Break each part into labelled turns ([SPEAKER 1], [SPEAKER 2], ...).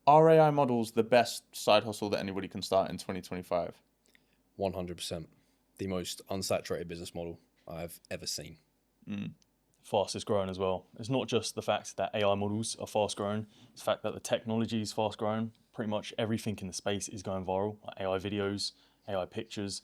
[SPEAKER 1] Are AI models the best side hustle that anybody can start in 2025?
[SPEAKER 2] 100%. The most unsaturated business model I've ever seen.
[SPEAKER 3] Fastest growing as well. It's not just the fact that AI models are fast growing, it's the fact that the technology is fast growing. Pretty much everything in the space is going viral, like AI videos, AI pictures,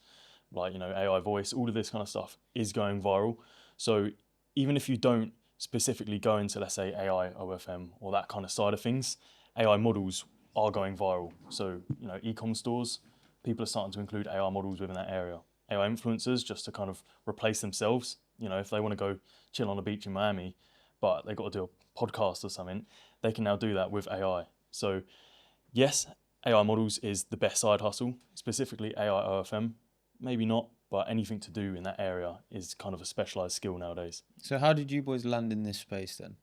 [SPEAKER 3] like, AI voice, all of this kind of stuff is going viral. So even if you don't specifically go into, let's say, AI, OFM, or that kind of side of things, AI models are going viral. So, e-com stores, people are starting to include AI models within that area. AI influencers, just to kind of replace themselves. If they want to go chill on a beach in Miami, but they've got to do a podcast or something, they can now do that with AI. So yes, AI models is the best side hustle, specifically AI OFM. Maybe not, but anything to do in that area is kind of a specialized skill nowadays.
[SPEAKER 4] So how did you boys land in this space then?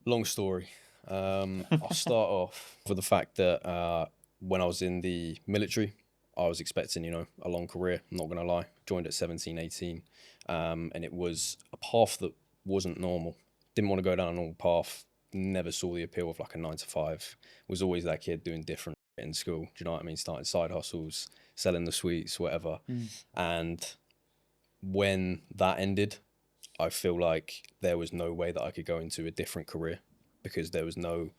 [SPEAKER 2] Long story. I'll start off with the fact that when I was in the military, I was expecting, a long career, I'm not going to lie. Joined at 17, 18, and it was a path that wasn't normal. Didn't want to go down a normal path, never saw the appeal of like a 9 to 5. Was always that kid doing different shit in school, do you know what I mean? Starting side hustles, selling the sweets, whatever. And when that ended, I feel like there was no way that I could go into a different career because there was no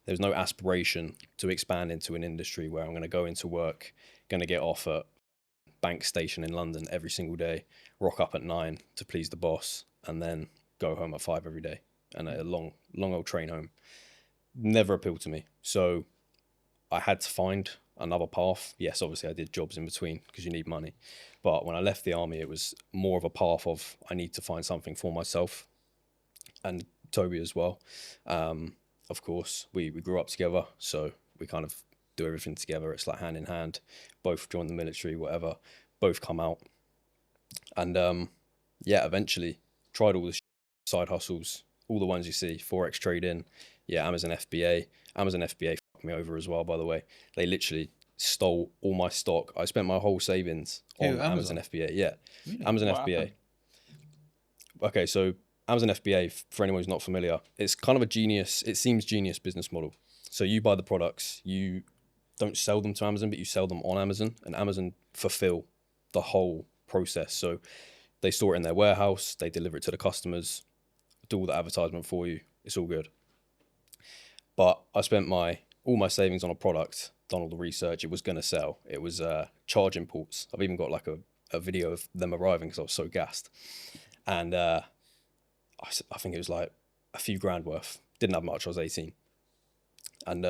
[SPEAKER 2] aspiration to expand into an industry where I'm going to go into work, going to get off at bank station in London every single day, rock up at 9 to please the boss, and then go home at 5 every day, and a long old train home. Never appealed to me. So I had to find another path. Yes, obviously I did jobs in between because you need money. But when I left the army, it was more of a path of I need to find something for myself, and Toby as well. Of course, we grew up together, so we kind of do everything together. It's like hand in hand. Both joined the military, whatever. Both come out. And eventually tried all the side hustles, all the ones you see, Forex trading, Amazon FBA. Amazon FBA fucked me over as well, by the way. They literally stole all my stock. I spent my whole savings on Amazon FBA. Yeah, really? Amazon
[SPEAKER 1] What
[SPEAKER 2] FBA.
[SPEAKER 1] happened?
[SPEAKER 2] Okay, so Amazon FBA, for anyone who's not familiar, it's kind of it seems genius business model. So you buy the products, you don't sell them to Amazon, but you sell them on Amazon, and Amazon fulfill the whole process. So they store it in their warehouse, they deliver it to the customers, do all the advertisement for you. It's all good. But I spent all my savings on a product, done all the research. It was going to sell. It was charging ports. I've even got like a video of them arriving because I was so gassed. And I think it was like a few grand worth. Didn't have much. I was 18. And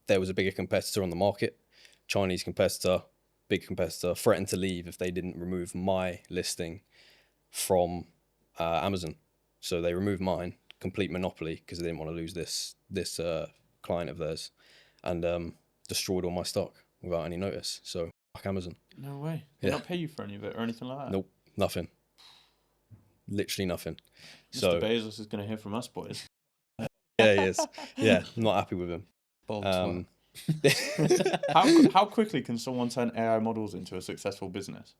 [SPEAKER 2] there was a bigger competitor on the market, Chinese competitor, big competitor, threatened to leave if they didn't remove my listing from Amazon. So they removed mine, complete monopoly, because they didn't want to lose this client of theirs, and destroyed all my stock without any notice. So fuck Amazon.
[SPEAKER 1] No way. They don't pay you for any of it or anything like that?
[SPEAKER 2] Nope, nothing. Literally nothing.
[SPEAKER 1] Mr.
[SPEAKER 2] So
[SPEAKER 1] Bezos is going to hear from us, boys.
[SPEAKER 2] yeah, he is. Yeah, I'm not happy with him.
[SPEAKER 1] How quickly can someone turn AI models into a successful business?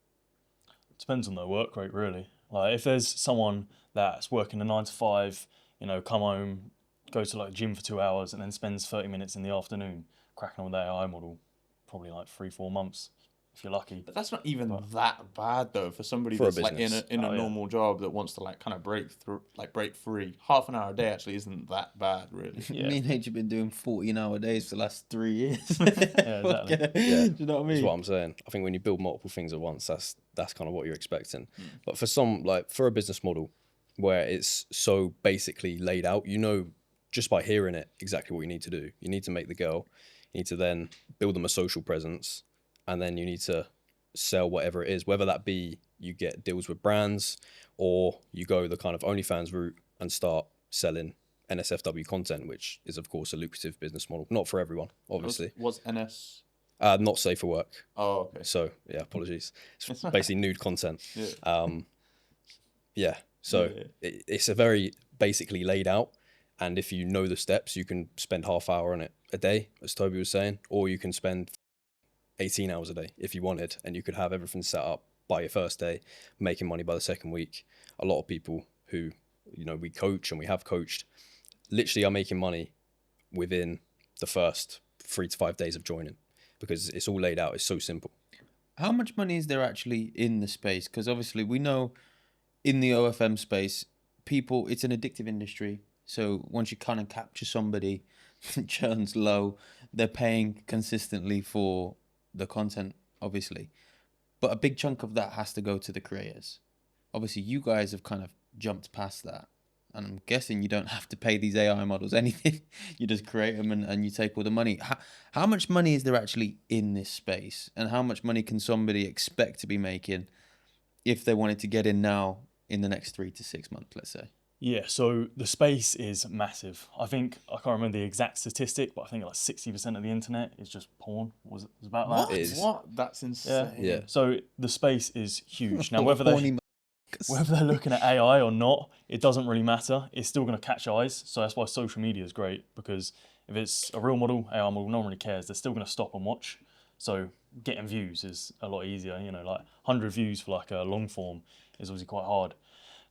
[SPEAKER 3] Depends on their work rate, really. Like if there's someone that's working a 9 to 5, come home, go to like gym for 2 hours, and then spends 30 minutes in the afternoon cracking on with the AI model, probably like 3-4 months if you're lucky.
[SPEAKER 1] But that's not even that bad though for somebody
[SPEAKER 2] For a
[SPEAKER 1] that's like in a normal job that wants to like kind of break free. Half an hour a day actually isn't that bad, really.
[SPEAKER 3] Yeah.
[SPEAKER 4] Me and H have been doing 14-hour days for the last 3 years.
[SPEAKER 3] Yeah, exactly.
[SPEAKER 2] Yeah.
[SPEAKER 4] Do you know what I mean?
[SPEAKER 2] That's what I'm saying. I think when you build multiple things at once, that's kind of what you're expecting. But for a business model where it's so basically laid out, just by hearing it exactly what you need to do. You need to make the girl, you need to then build them a social presence, and then you need to sell whatever it is, whether that be you get deals with brands or you go the kind of OnlyFans route and start selling NSFW content, which is of course a lucrative business model. Not for everyone, obviously.
[SPEAKER 1] What's NS?
[SPEAKER 2] Not safe for work.
[SPEAKER 1] Oh, okay.
[SPEAKER 2] So yeah, apologies. It's basically nude content. It's a very basically laid out, and if you know the steps, you can spend half hour on it a day, as Toby was saying, or you can spend 18 hours a day if you wanted, and you could have everything set up by your first day, making money by the second week. A lot of people who we coach and we have coached literally are making money within the first 3 to 5 days of joining because it's all laid out. It's so simple.
[SPEAKER 4] How much money is there actually in the space? Because obviously we know in the OFM space, people, it's an addictive industry. So once you kind of capture somebody, churn's low, they're paying consistently for the content, obviously. But a big chunk of that has to go to the creators. Obviously, you guys have kind of jumped past that. And I'm guessing you don't have to pay these AI models anything. You just create them and you take all the money. How much money is there actually in this space? And how much money can somebody expect to be making if they wanted to get in now in the next 3 to 6 months, let's say?
[SPEAKER 3] Yeah, so the space is massive. I think, I can't remember the exact statistic, but I think like 60% of the internet is just porn. Was about that?
[SPEAKER 2] It is.
[SPEAKER 1] What? That's insane.
[SPEAKER 2] Yeah.
[SPEAKER 3] So the space is huge. Now, whether they're looking at AI or not, it doesn't really matter. It's still going to catch eyes. So that's why social media is great, because if it's a real model, AI model, no one really cares. They're still going to stop and watch. So getting views is a lot easier. You know, like 100 views for like a long form is obviously quite hard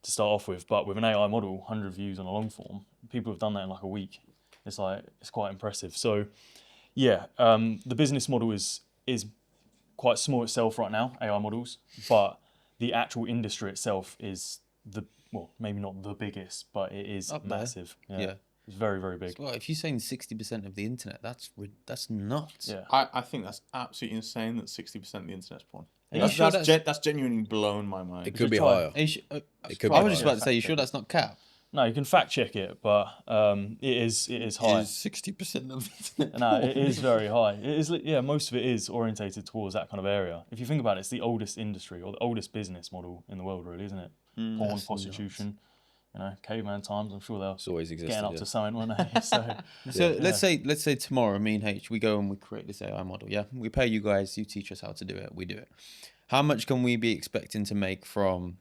[SPEAKER 3] to start off with. But with an AI model, 100 views on a long form, people have done that in like a week. It's quite impressive. So yeah, the business model is quite small itself right now, AI models, but the actual industry itself is maybe not the biggest, but it is
[SPEAKER 4] Up there.
[SPEAKER 3] massive.
[SPEAKER 4] Yeah.
[SPEAKER 3] It's very, very big.
[SPEAKER 4] Well, if you're saying 60% of the internet, that's nuts.
[SPEAKER 3] Yeah.
[SPEAKER 1] I think that's absolutely insane that 60% of the internet's porn.
[SPEAKER 3] Are you
[SPEAKER 1] That's,
[SPEAKER 3] sure
[SPEAKER 1] that's genuinely blown my mind.
[SPEAKER 2] It could be
[SPEAKER 3] try-
[SPEAKER 2] higher.
[SPEAKER 4] Are you
[SPEAKER 2] It could
[SPEAKER 4] I
[SPEAKER 2] be
[SPEAKER 4] was just
[SPEAKER 2] higher.
[SPEAKER 4] about to say, you sure that's not cap?
[SPEAKER 3] No, you can fact check it, but it is high.
[SPEAKER 4] Is 60% of the internet?
[SPEAKER 3] No, it is very high. It is, yeah, most of it is orientated towards that kind of area. If you think about it, it's the oldest industry or the oldest business model in the world, really, isn't it? Porn,
[SPEAKER 4] That's
[SPEAKER 3] prostitution, you know, caveman times. I'm sure they're
[SPEAKER 2] It's always existed.
[SPEAKER 3] getting up
[SPEAKER 2] Yeah.
[SPEAKER 3] to something, weren't they? So
[SPEAKER 4] So let's say tomorrow, me and H, we go and we create this AI model. Yeah, we pay you guys, you teach us how to do it, we do it. How much can we be expecting to make from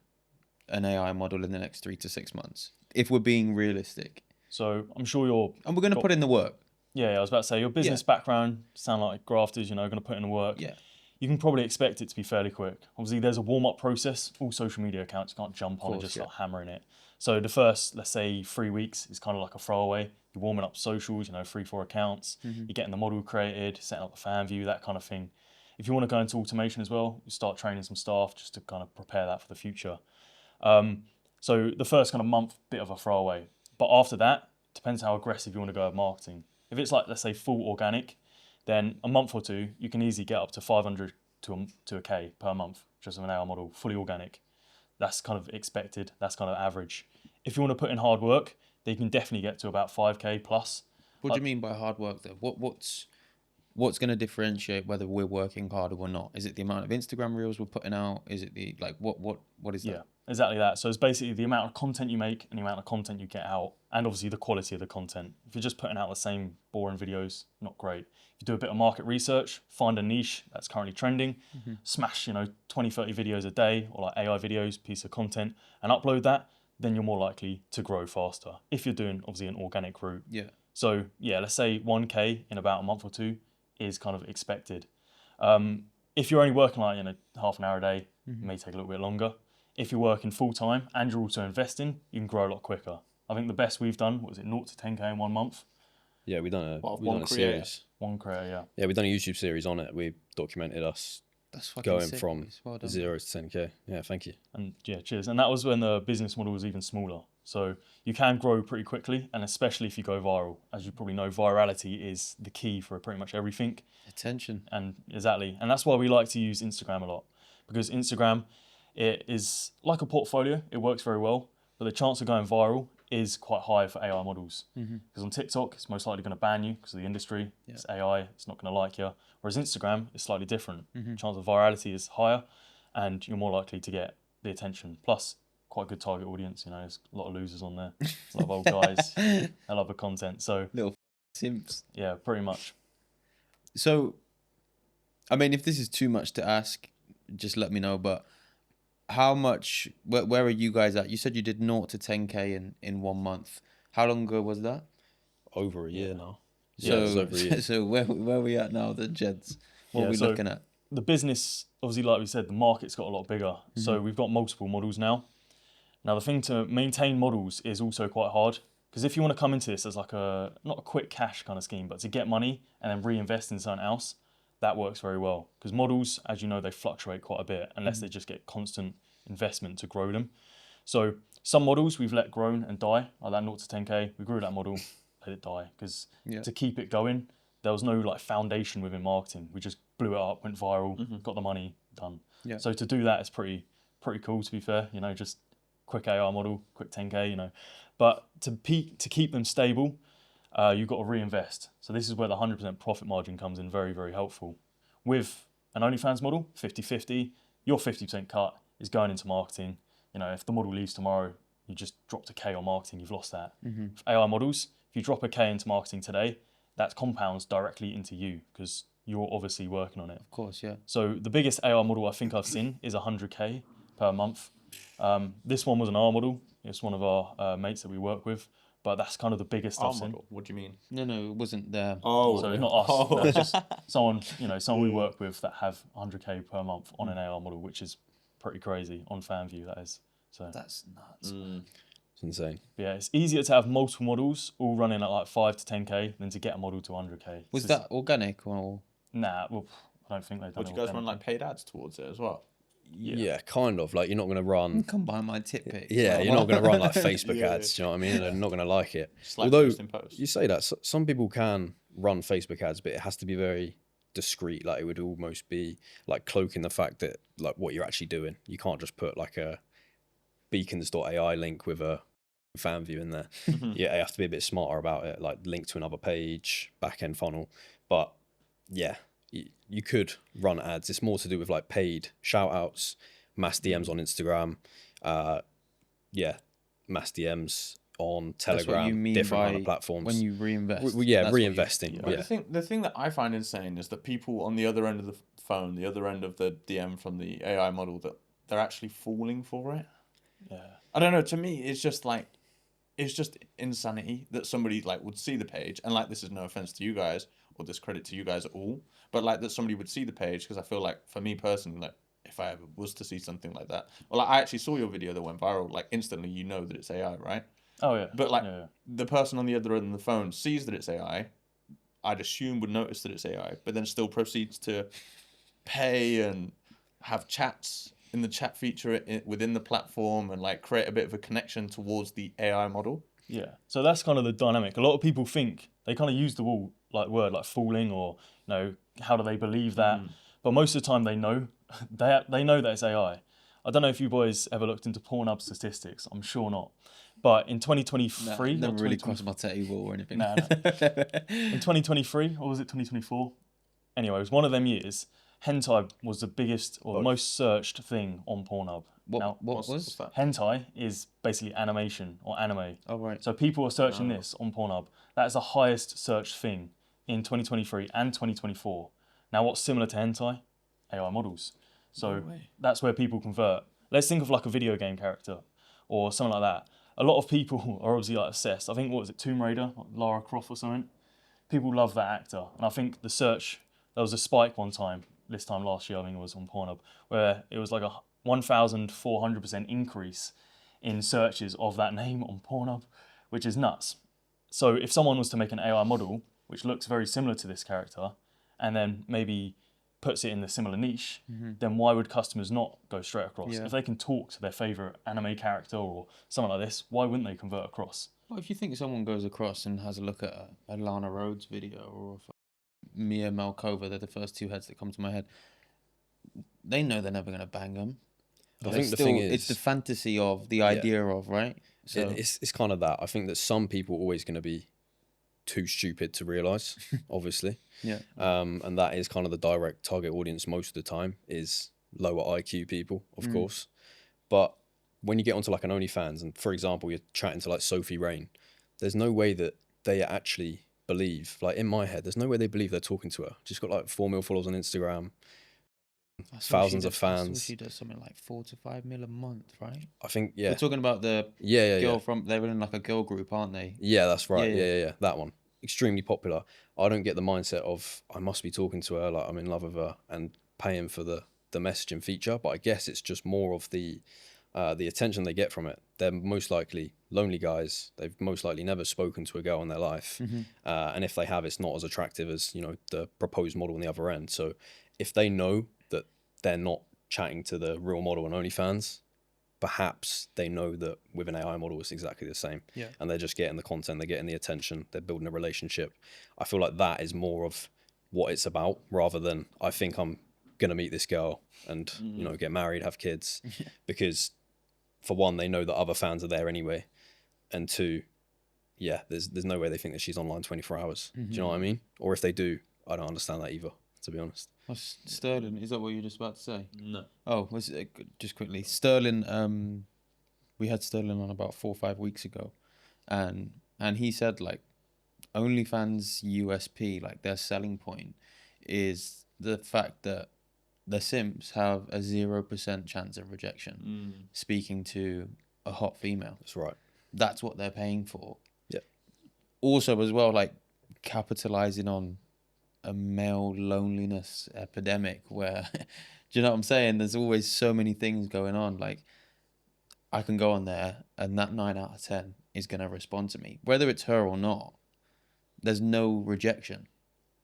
[SPEAKER 4] an AI model in the next 3 to 6 months, if we're being realistic?
[SPEAKER 3] So I'm sure you're.
[SPEAKER 4] And we're going to put in the work.
[SPEAKER 3] Yeah, I was about to say your business background sound like grafters. You know, going to put in the work.
[SPEAKER 4] Yeah.
[SPEAKER 3] You can probably expect it to be fairly quick. Obviously, there's a warm up process. All social media accounts can't jump on and just start hammering it. So the first, let's say, 3 weeks is kind of like a throwaway. You're warming up socials, you know, 3-4 accounts. You're getting the model created, setting up the fan view, that kind of thing. If you want to go into automation as well, you start training some staff just to kind of prepare that for the future. So the first kind of month, bit of a throwaway. But after that, depends how aggressive you want to go with marketing. If it's like, let's say, full organic, then a month or two, you can easily get up to 500 to a K per month, just with an AI model, fully organic. That's kind of expected. That's kind of average. If you want to put in hard work, then you can definitely get to about 5K plus.
[SPEAKER 4] What do you mean by hard work though? What's going to differentiate whether we're working harder or not? Is it the amount of Instagram reels we're putting out? Is it the what is that?
[SPEAKER 3] Yeah, exactly that. So it's basically the amount of content you make and the amount of content you get out, and obviously the quality of the content. If you're just putting out the same boring videos, not great. If you do a bit of market research, find a niche that's currently trending, smash, 20, 30 videos a day or like AI videos, piece of content, and upload that, then you're more likely to grow faster. If you're doing obviously an organic route.
[SPEAKER 4] Yeah.
[SPEAKER 3] So yeah, let's say 1K in about a month or two is kind of expected. If you're only working like half an hour a day, it may take a little bit longer. If you're working full time and you're also investing, you can grow a lot quicker. I think the best we've done was 0 to 10K in 1 month.
[SPEAKER 2] Yeah, we've done
[SPEAKER 1] one
[SPEAKER 2] a
[SPEAKER 1] creator?
[SPEAKER 2] series.
[SPEAKER 3] One creator, yeah.
[SPEAKER 2] Yeah, we've done a YouTube series on it. We documented us
[SPEAKER 4] That's fucking
[SPEAKER 2] going
[SPEAKER 4] sick,
[SPEAKER 2] from
[SPEAKER 4] boys. Well done.
[SPEAKER 2] 0 to 10K. Yeah, thank you.
[SPEAKER 3] And yeah, cheers. And that was when the business model was even smaller. So you can grow pretty quickly, and especially if you go viral. As you probably know, virality is the key for pretty much everything.
[SPEAKER 4] Attention.
[SPEAKER 3] And exactly. And that's why we like to use Instagram a lot, because Instagram, it is like a portfolio. It works very well, but the chance of going viral is quite high for AI models. Because on TikTok, it's most likely going to ban you because of the industry.
[SPEAKER 4] Yeah.
[SPEAKER 3] It's AI, it's not going to like you. Whereas Instagram is slightly different. Chance of virality is higher, and you're more likely to get the attention. Plus, quite a good target audience. There's a lot of losers on there, a lot of old guys. I love the content. So
[SPEAKER 4] Little simps.
[SPEAKER 3] yeah, pretty much.
[SPEAKER 4] So, I mean, if this is too much to ask, just let me know. But how much? Where are you guys at? You said you did 0 to 10K in 1 month. How long ago was that?
[SPEAKER 2] Over a year now.
[SPEAKER 3] Yeah,
[SPEAKER 2] it's over a year.
[SPEAKER 4] So where are we at now, then, gents? What
[SPEAKER 3] Yeah,
[SPEAKER 4] are we
[SPEAKER 3] so-
[SPEAKER 4] looking at?
[SPEAKER 3] The business, obviously, like we said, the market's got a lot bigger. So we've got multiple models now. Now, the thing to maintain models is also quite hard. Because if you want to come into this as like not a quick cash kind of scheme, but to get money and then reinvest in something else, that works very well. Because models, as you know, they fluctuate quite a bit unless they just get constant investment to grow them. So some models we've let grow and die, like that 0 to 10K. We grew that model, let it die. Because to keep it going, there was no like foundation within marketing. We just blew it up, went viral, got the money, done.
[SPEAKER 4] Yeah.
[SPEAKER 3] So to do that is pretty cool, to be fair. You know, just quick AI model, quick 10K, you know. But to keep them stable, you've got to reinvest. So this is where the 100% profit margin comes in very, very helpful. With an OnlyFans model, 50-50, your 50% cut is going into marketing. You know, if the model leaves tomorrow, you just dropped a K on marketing, you've lost that. With AI models, if you drop a K into marketing today, that compounds directly into you because you're obviously working on it.
[SPEAKER 4] Of course, yeah.
[SPEAKER 3] So the biggest AI model I think I've seen is 100K per month. This one was an R model. It's one of our mates that we work with, but that's kind of the biggest I've seen.
[SPEAKER 1] What do you mean?
[SPEAKER 4] No, it wasn't there.
[SPEAKER 1] Oh,
[SPEAKER 3] So not us. No, it's just someone we work with that have 100K per month on an AR model, which is pretty crazy on FanView. That is. So
[SPEAKER 4] That's nuts.
[SPEAKER 2] It's insane.
[SPEAKER 3] yeah, it's easier to have multiple models all running at like 5 to 10K than to get a model to 100K.
[SPEAKER 4] Was that organic or?
[SPEAKER 3] Nah, well, I don't think they've done
[SPEAKER 1] Would
[SPEAKER 3] it
[SPEAKER 1] you guys run
[SPEAKER 3] organically.
[SPEAKER 1] like paid ads towards it as well?
[SPEAKER 2] Yeah, kind of. Like you're not going to run.
[SPEAKER 4] Come buy my tit pics.
[SPEAKER 2] Yeah, you're not going to run like Facebook
[SPEAKER 1] Yeah.
[SPEAKER 2] ads. Do you know what I mean? They're not going to like it.
[SPEAKER 1] Just like
[SPEAKER 2] Although
[SPEAKER 1] post in post.
[SPEAKER 2] you say that some people can run Facebook ads, but it has to be very discreet. Like it would almost be like cloaking the fact that like what you're actually doing. You can't just put like a beacons.ai link with a fan view in there. Yeah, you have to be a bit smarter about it. Like link to another page, back end funnel. But yeah, you could run ads. It's more to do with like paid shout outs, mass DMs on Instagram. Yeah, mass DMs on Telegram,
[SPEAKER 4] That's what you mean
[SPEAKER 2] different
[SPEAKER 4] by
[SPEAKER 2] kind of platforms.
[SPEAKER 4] when you reinvest.
[SPEAKER 2] Yeah,
[SPEAKER 4] That's what you-
[SPEAKER 2] reinvesting.
[SPEAKER 1] But
[SPEAKER 2] Yeah.
[SPEAKER 1] the thing that I find insane is that people on the other end of the phone, the other end of the DM from the AI model, that they're actually falling for it.
[SPEAKER 3] Yeah.
[SPEAKER 1] I don't know. To me, it's just like, it's just insanity that somebody like would see the page, and like this is no offense to you guys or discredit to you guys at all, but like that somebody would see the page, because I feel like for me personally, like if I ever was to see something like that, well, like, I actually saw your video that went viral, like instantly you know that it's AI, right?
[SPEAKER 3] Oh yeah.
[SPEAKER 1] But like
[SPEAKER 3] yeah.
[SPEAKER 1] the person on the other end of the phone sees that it's AI, I'd assume would notice that it's AI, but then still proceeds to pay and have chats in the chat feature within the platform and like create a bit of a connection towards the AI model.
[SPEAKER 3] Yeah, so that's kind of the dynamic. A lot of people think they kind of use the word like fooling, or you know, how do they believe that? But most of the time they know they know that it's AI. I don't know if you boys ever looked into Pornhub statistics. I'm sure not. But in 2023,
[SPEAKER 4] Never really
[SPEAKER 3] 2020
[SPEAKER 4] crossed my teddy wall or anything.
[SPEAKER 3] Nah. In 2023, or was it 2024? Anyway, it was one of them years. Hentai was the biggest or the most searched thing on Pornhub. Now,
[SPEAKER 4] What was?
[SPEAKER 1] What's that?
[SPEAKER 3] hentai is basically animation or anime.
[SPEAKER 4] Oh right.
[SPEAKER 3] So people are searching this on Pornhub. That is the highest searched thing in 2023 and 2024. Now, what's similar to hentai? AI models. So that's where people convert. Let's think of like a video game character or something like that. A lot of people are obviously like obsessed. I think, what was it, Tomb Raider, like Lara Croft or something? People love that actor. And I think the search, there was a spike one time, this time last year, I think it was on Pornhub, where it was like a 1,400% increase in searches of that name on Pornhub, which is nuts. So if someone was to make an AI model, which looks very similar to this character, and then maybe puts it in the similar niche, then why would customers not go straight across?
[SPEAKER 4] Yeah.
[SPEAKER 3] If they can talk to their favourite anime character or something like this, why wouldn't they convert across?
[SPEAKER 4] Well, if you think someone goes across and has a look at a Lana Rhodes video or Mia Malkova, they're the first two heads that come to my head. They know they're never going to bang them.
[SPEAKER 2] I think the thing is,
[SPEAKER 4] it's the fantasy of the idea of, right? So
[SPEAKER 2] it's kind of that. I think that some people are always going to be too stupid to realise, obviously.
[SPEAKER 4] yeah,
[SPEAKER 2] And that is kind of the direct target audience most of the time is lower IQ people, of course. But when you get onto like an OnlyFans and, for example, you're chatting to like Sophie Rain, there's no way that they actually believe, like in my head, there's no way they believe they're talking to her. She's got like 4 million followers on Instagram, thousands of fans.
[SPEAKER 4] She does something like 4 to 5 mil a month, right?
[SPEAKER 2] I think, yeah.
[SPEAKER 4] We're talking about the
[SPEAKER 2] Yeah.
[SPEAKER 4] girl from, they're in like a girl group, aren't they?
[SPEAKER 2] Yeah, that's right.
[SPEAKER 4] Yeah,
[SPEAKER 2] Yeah. That one. Extremely popular. I don't get the mindset of I must be talking to her, like I'm in love with her and paying for the messaging feature. But I guess it's just more of the attention they get from it. They're most likely lonely guys. They've most likely never spoken to a girl in their life. And if they have, it's not as attractive as, you know, the proposed model on the other end. So if they know that they're not chatting to the real model on OnlyFans, perhaps they know that with an AI model, it's exactly the same.
[SPEAKER 4] Yeah.
[SPEAKER 2] And they're just getting the content, they're getting the attention, they're building a relationship. I feel like that is more of what it's about, rather than I think I'm going to meet this girl and, you know, get married, have kids. Because for one, they know that other fans are there anyway. And two, yeah, there's no way they think that she's online 24 hours. Do you know what I mean? Or if they do, I don't understand that either, to be honest.
[SPEAKER 4] Sterling, is that what you were just about to say?
[SPEAKER 3] No.
[SPEAKER 4] Oh, was it, just quickly, Sterling. We had Sterling on about 4 or 5 weeks ago, and he said like OnlyFans USP, like their selling point, is the fact that the simps have a 0% chance of rejection speaking to a hot female.
[SPEAKER 2] That's right.
[SPEAKER 4] That's what they're paying for.
[SPEAKER 2] Yeah.
[SPEAKER 4] Also, as well, like capitalizing on a male loneliness epidemic where, do you know what I'm saying? There's always so many things going on. Like, I can go on there and that 9 out of 10 is going to respond to me. Whether it's her or not, there's no rejection.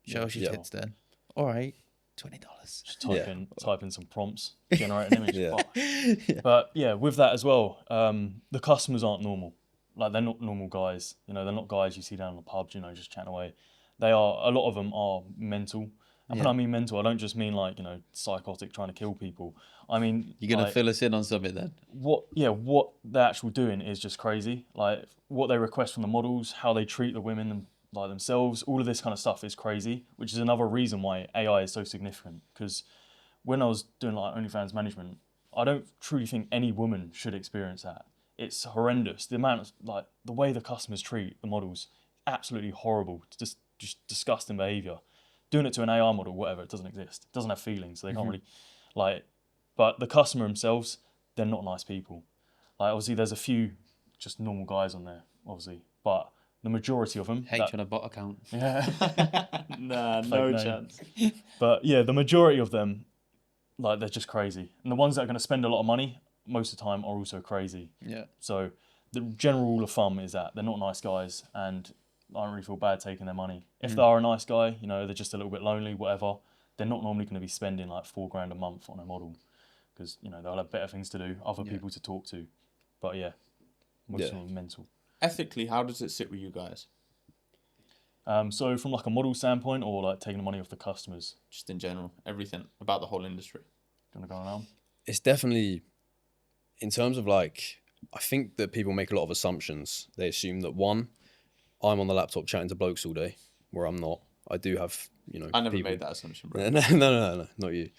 [SPEAKER 4] Show us your tits then. All right, $20.
[SPEAKER 3] Just type in some prompts, generate an image.
[SPEAKER 2] Yeah.
[SPEAKER 3] But yeah, with that as well, the customers aren't normal. Like, they're not normal guys. You know, they're not guys you see down in the pub, you know, just chatting away. A lot of them are mental. And when I mean mental, I don't just mean like, you know, psychotic trying to kill people. I mean,
[SPEAKER 4] You're going
[SPEAKER 3] like,
[SPEAKER 4] to fill us in on something then?
[SPEAKER 3] what they're actually doing is just crazy. Like, what they request from the models, how they treat the women like themselves, all of this kind of stuff is crazy, which is another reason why AI is so significant. Because when I was doing like OnlyFans management, I don't truly think any woman should experience that. It's horrendous. The amount of, like, the way the customers treat the models, absolutely horrible. Just disgusting behaviour. Doing it to an AI model, whatever, it doesn't exist. It doesn't have feelings, so they can't really, like, but the customer themselves, they're not nice people. Like, obviously there's a few just normal guys on there, obviously, but the majority of them...
[SPEAKER 4] Hate on a bot account.
[SPEAKER 3] Yeah.
[SPEAKER 1] Nah, no chance.
[SPEAKER 3] But yeah, the majority of them, like, they're just crazy. And the ones that are going to spend a lot of money, most of the time, are also crazy.
[SPEAKER 4] Yeah.
[SPEAKER 3] So the general rule of thumb is that they're not nice guys, and I don't really feel bad taking their money. If they are a nice guy, you know, they're just a little bit lonely, whatever, they're not normally going to be spending like $4,000 a month on a model, because, you know, they'll have better things to do, other people to talk to. But yeah, most of them are mental.
[SPEAKER 1] Ethically, how does it sit with you guys?
[SPEAKER 3] So from like a model standpoint, or like taking the money off the customers?
[SPEAKER 1] Just in general, everything about the whole industry.
[SPEAKER 3] Gonna go around?
[SPEAKER 2] It's definitely, in terms of like, I think that people make a lot of assumptions. They assume that, one, I'm on the laptop chatting to blokes all day, where I'm not. I do have, you know,
[SPEAKER 1] I never
[SPEAKER 2] people...
[SPEAKER 1] made that assumption, bro.
[SPEAKER 2] No, not you.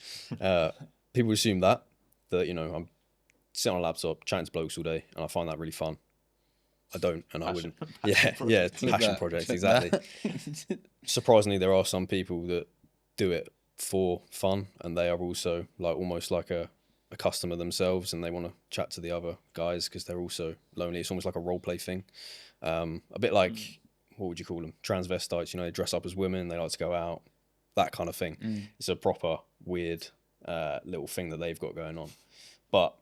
[SPEAKER 2] People assume that, you know, I'm sitting on a laptop chatting to blokes all day, and I find that really fun. I don't, and I wouldn't. Yeah, passion projects, exactly. Surprisingly, there are some people that do it for fun, and they are also like almost like a customer themselves, and they want to chat to the other guys because they're also lonely. It's almost like a role play thing. A bit like, what would you call them? Transvestites, you know, they dress up as women, they like to go out, that kind of thing. It's a proper weird little thing that they've got going on. But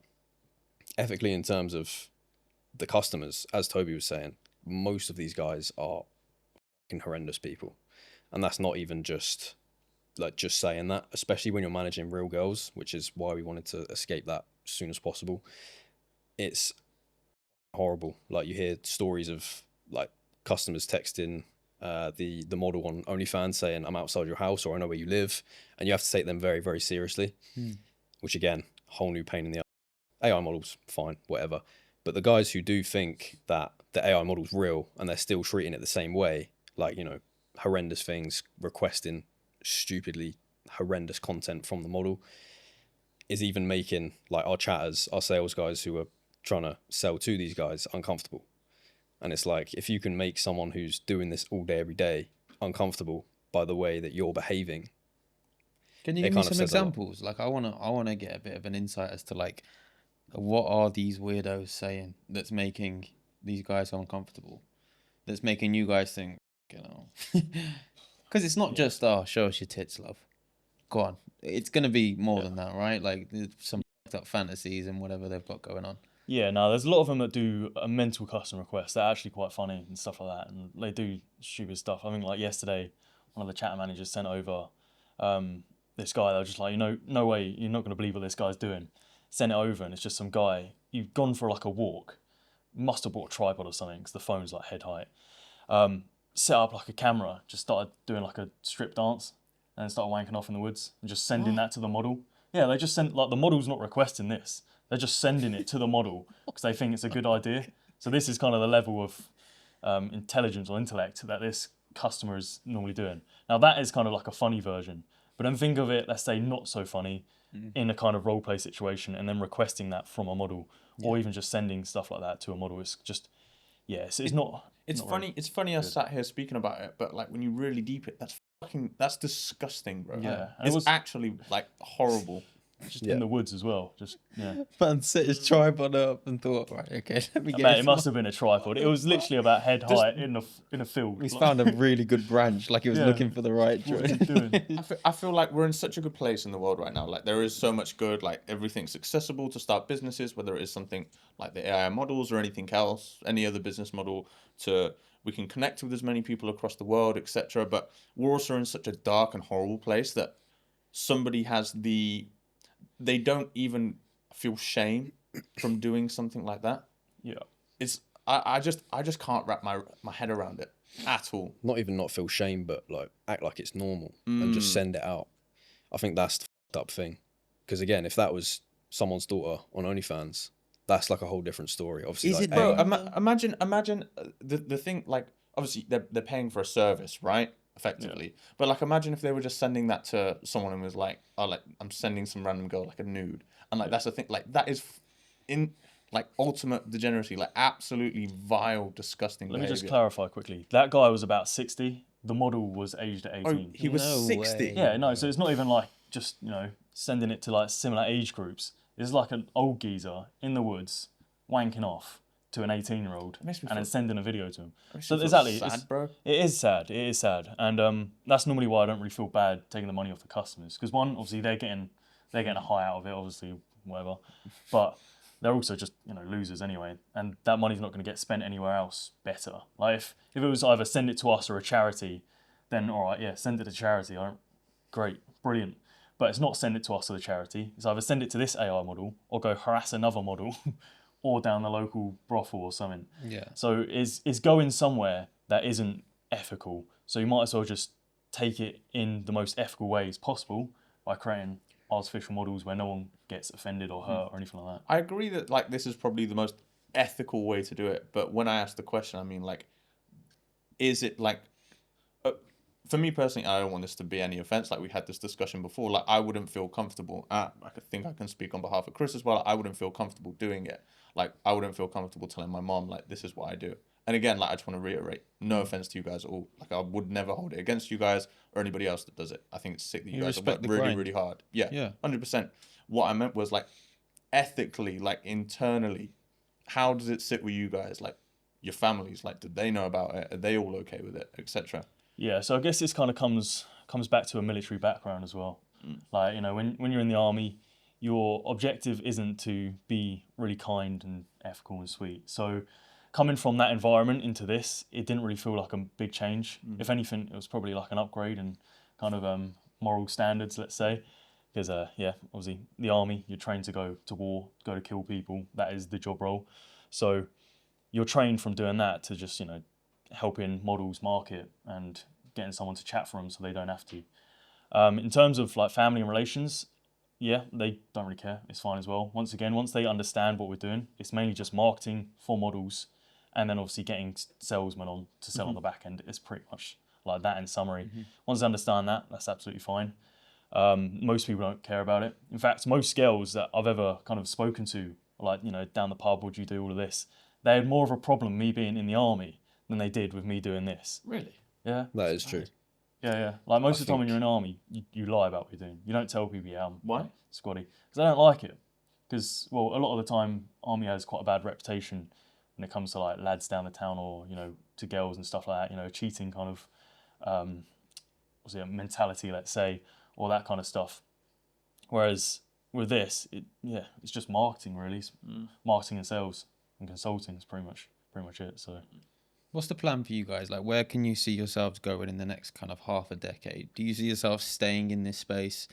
[SPEAKER 2] ethically, in terms of the customers, as Toby was saying, most of these guys are fucking horrendous people. And that's not even just saying that, especially when you're managing real girls, which is why we wanted to escape that as soon as possible. It's horrible. Like, you hear stories of like customers texting the model on OnlyFans saying, I'm outside your house, or I know where you live, and you have to take them very, very seriously. Which, again, whole new pain in the ass. AI models, fine, whatever. But the guys who do think that the AI model's real and they're still treating it the same way, like, you know, horrendous things, requesting stupidly horrendous content from the model, is even making like our chatters, our sales guys who are trying to sell to these guys, uncomfortable. And it's like, if you can make someone who's doing this all day, every day, uncomfortable by the way that you're behaving.
[SPEAKER 4] Can you give me some examples? Like, I wanna get a bit of an insight as to like, what are these weirdos saying that's making these guys uncomfortable? That's making you guys think, you know, because it's not just, oh, show us your tits, love. Go on. It's gonna be more than that, right? Like, there's some fucked up fantasies and whatever they've got going on.
[SPEAKER 3] Yeah, no, there's a lot of them that do a mental custom request. They're actually quite funny and stuff like that, and they do stupid stuff. I mean, like yesterday, one of the chat managers sent over this guy. They were just like, no way, you're not going to believe what this guy's doing. Sent it over, and it's just some guy. You've gone for like a walk, must have bought a tripod or something because the phone's like head height. Set up like a camera, just started doing like a strip dance, and then started wanking off in the woods and just sending that to the model. Yeah, they just sent, like, the model's not requesting this. They're just sending it to the model because they think it's a good idea. So this is kind of the level of intelligence or intellect that this customer is normally doing. Now that is kind of like a funny version, but then think of it, let's say not so funny, in a kind of role play situation, and then requesting that from a model, or even just sending stuff like that to a model. It's just, yeah, it's not.
[SPEAKER 1] It's
[SPEAKER 3] not
[SPEAKER 1] funny. It's funny. I sat here speaking about it, but like when you really deep it, that's disgusting, bro.
[SPEAKER 3] Yeah, and
[SPEAKER 1] it's
[SPEAKER 3] it was
[SPEAKER 1] actually like horrible.
[SPEAKER 3] just in the woods as well. Just yeah.
[SPEAKER 4] Man set his tripod up and thought, right, okay, let me
[SPEAKER 3] I
[SPEAKER 4] get
[SPEAKER 3] bet
[SPEAKER 4] this
[SPEAKER 3] it must have been a tripod. It was literally about head height in a field.
[SPEAKER 4] He's
[SPEAKER 3] Like,
[SPEAKER 4] found a really good branch, like he was
[SPEAKER 3] Yeah.
[SPEAKER 4] looking for the right
[SPEAKER 3] what was he
[SPEAKER 4] joint.
[SPEAKER 3] doing?
[SPEAKER 1] I feel like we're in such a good place in the world right now. Like there is so much good. Like everything's accessible to start businesses, whether it is something like the AI models or anything else, any other business model. We can connect with as many people across the world, etc. But we're also in such a dark and horrible place that somebody they don't even feel shame from doing something like that.
[SPEAKER 3] Yeah.
[SPEAKER 1] I just can't wrap my head around it at all.
[SPEAKER 2] Not even not feel shame, but like act like it's normal and just send it out. I think that's the fucked up thing. Because again, if that was someone's daughter on OnlyFans, that's like a whole different story. Obviously,
[SPEAKER 4] Is
[SPEAKER 2] like,
[SPEAKER 4] it,
[SPEAKER 1] Bro,
[SPEAKER 4] though?
[SPEAKER 1] imagine the thing, like obviously they're paying for a service, right? Effectively. But like imagine if they were just sending that to someone and was like, oh, like I'm sending some random girl like a nude. And like that's the thing, like that is in like ultimate degeneracy, like absolutely vile, disgusting
[SPEAKER 3] Let me just
[SPEAKER 1] behavior.
[SPEAKER 3] clarify quickly. That guy was about 60. The model was aged at 18.
[SPEAKER 1] He was
[SPEAKER 4] No
[SPEAKER 1] 60.
[SPEAKER 4] way.
[SPEAKER 3] Yeah, no, so it's not even like just, sending it to like similar age groups. It's like an old geezer in the woods wanking off to an 18-year-old
[SPEAKER 1] makes me
[SPEAKER 3] and then
[SPEAKER 1] feel-
[SPEAKER 3] sending a video to him.
[SPEAKER 1] Makes
[SPEAKER 3] So
[SPEAKER 1] me feel
[SPEAKER 3] exactly,
[SPEAKER 1] sad, bro.
[SPEAKER 3] it is sad. It is sad. And that's normally why I don't really feel bad taking the money off the customers. Because one, obviously they're getting a high out of it, obviously, whatever. But they're also just, losers anyway. And that money's not going to get spent anywhere else better. Like if it was either send it to us or a charity, then all right, yeah, send it to charity. Great, brilliant. But it's not send it to us or the charity. It's either send it to this AI model or go harass another model or down the local brothel or something.
[SPEAKER 4] Yeah.
[SPEAKER 3] So it's going somewhere that isn't ethical. So you might as well just take it in the most ethical ways possible by creating artificial models where no one gets offended or hurt or anything like that.
[SPEAKER 1] I agree that like this is probably the most ethical way to do it, but when I ask the question, I mean like, is it like, for me personally, I don't want this to be any offense. Like we had this discussion before, like I wouldn't feel comfortable. I think I can speak on behalf of Chris as well. I wouldn't feel comfortable doing it. Like I wouldn't feel comfortable telling my mom like this is what I do. And again, like I just want to reiterate, no offense to you guys at all. Like I would never hold it against you guys or anybody else that does it. I think it's sick that you guys have
[SPEAKER 4] respect
[SPEAKER 1] worked
[SPEAKER 4] the
[SPEAKER 1] really,
[SPEAKER 4] grind.
[SPEAKER 1] really hard. Yeah,
[SPEAKER 4] Yeah.
[SPEAKER 1] 100%. What I meant was like ethically, like internally, how does it sit with you guys? Like your families, like did they know about it? Are they all okay with it, etc.?
[SPEAKER 3] Yeah, so I guess this kind of comes back to a military background as well. Like, when you're in the army, your objective isn't to be really kind and ethical and sweet. So coming from that environment into this, it didn't really feel like a big change. If anything, it was probably like an upgrade in kind of moral standards, let's say. Because, obviously, the army, you're trained to go to war, go to kill people. That is the job role. So you're trained from doing that to just, helping models market and getting someone to chat for them so they don't have to. In terms of like family and relations, yeah, they don't really care. It's fine as well. Once again, once they understand what we're doing, it's mainly just marketing for models and then obviously getting salesmen on to sell on the back end. It's pretty much like that in summary. Once they understand that, that's absolutely fine. Most people don't care about it. In fact, most girls that I've ever kind of spoken to, like, down the pub, would you do all of this? They had more of a problem me being in the army than they did with me doing this.
[SPEAKER 1] Really?
[SPEAKER 3] Yeah,
[SPEAKER 2] that is true.
[SPEAKER 3] yeah. Like most
[SPEAKER 2] I
[SPEAKER 3] of the time when
[SPEAKER 2] think-
[SPEAKER 3] you're in the army, you lie about what you're doing. You don't tell people, yeah, I'm
[SPEAKER 1] Why?
[SPEAKER 3] squaddy. Because they don't like it. Because, well, a lot of the time, army has quite a bad reputation when it comes to like lads down the town or, to girls and stuff like that, cheating kind of, mentality, let's say, or that kind of stuff. Whereas with this, it's just marketing really. It's marketing and sales and consulting is pretty much it. So
[SPEAKER 4] What's the plan for you guys? Like, where can you see yourselves going in the next kind of half a decade? Do you see yourself staying in this space?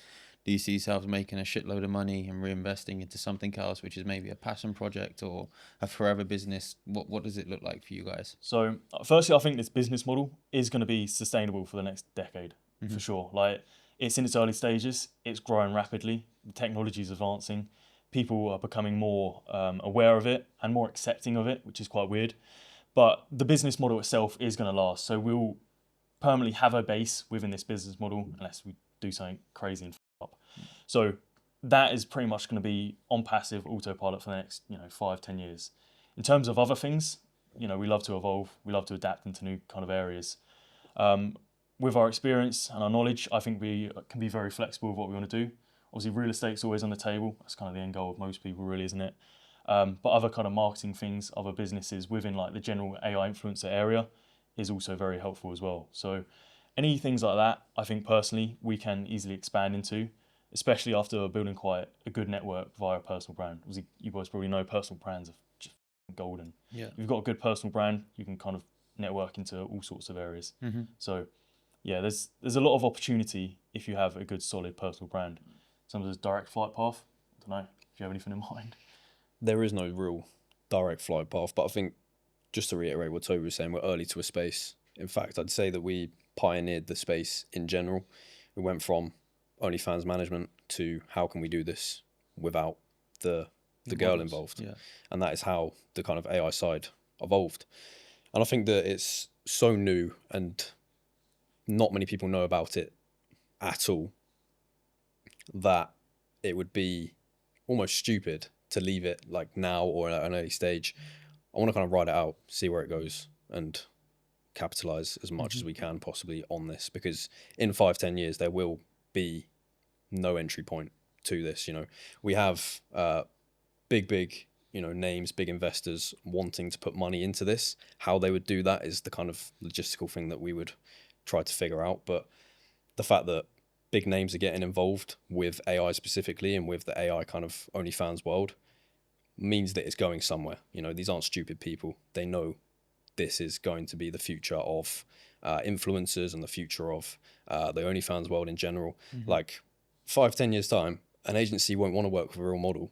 [SPEAKER 4] Do you see yourselves making a shitload of money and reinvesting into something else, which is maybe a passion project or a forever business? What does it look like for you guys?
[SPEAKER 3] So, firstly, I think this business model is going to be sustainable for the next decade, for sure. Like, it's in its early stages. It's growing rapidly. The technology is advancing. People are becoming more aware of it and more accepting of it, which is quite weird. But the business model itself is going to last. So we'll permanently have a base within this business model unless we do something crazy and f*** up. So that is pretty much going to be on passive autopilot for the next 5-10 years. In terms of other things, we love to evolve. We love to adapt into new kind of areas. With our experience and our knowledge, I think we can be very flexible with what we want to do. Obviously, real estate's always on the table. That's kind of the end goal of most people, really, isn't it? But other kind of marketing things, other businesses within like the general AI influencer area is also very helpful as well. So any things like that, I think personally, we can easily expand into, especially after building quite a good network via a personal brand. Obviously, you guys probably know personal brands are just golden.
[SPEAKER 4] Yeah.
[SPEAKER 3] If you've got a good personal brand, you can kind of network into all sorts of areas. So yeah, there's a lot of opportunity if you have a good solid personal brand. Some of the direct flight path, I don't know if you have anything in mind.
[SPEAKER 2] There is no real direct flight path, but I think just to reiterate what Toby was saying, we're early to a space. In fact, I'd say that we pioneered the space in general. We went from OnlyFans management to how can we do this without the girl involved.
[SPEAKER 4] Yeah.
[SPEAKER 2] And that is how the kind of AI side evolved. And I think that it's so new and not many people know about it at all that it would be almost stupid to leave it like now or at an early stage. I want to kind of ride it out, see where it goes, and capitalize as much as we can possibly on this, because in 5-10 years there will be no entry point to this. We have big names, big investors wanting to put money into this. How they would do that is the kind of logistical thing that we would try to figure out. But the fact that big names are getting involved with AI specifically and with the AI kind of OnlyFans world means that it's going somewhere. These aren't stupid people. They know this is going to be the future of influencers and the future of the OnlyFans world in general. Like 5-10 years time, an agency won't want to work with a real model,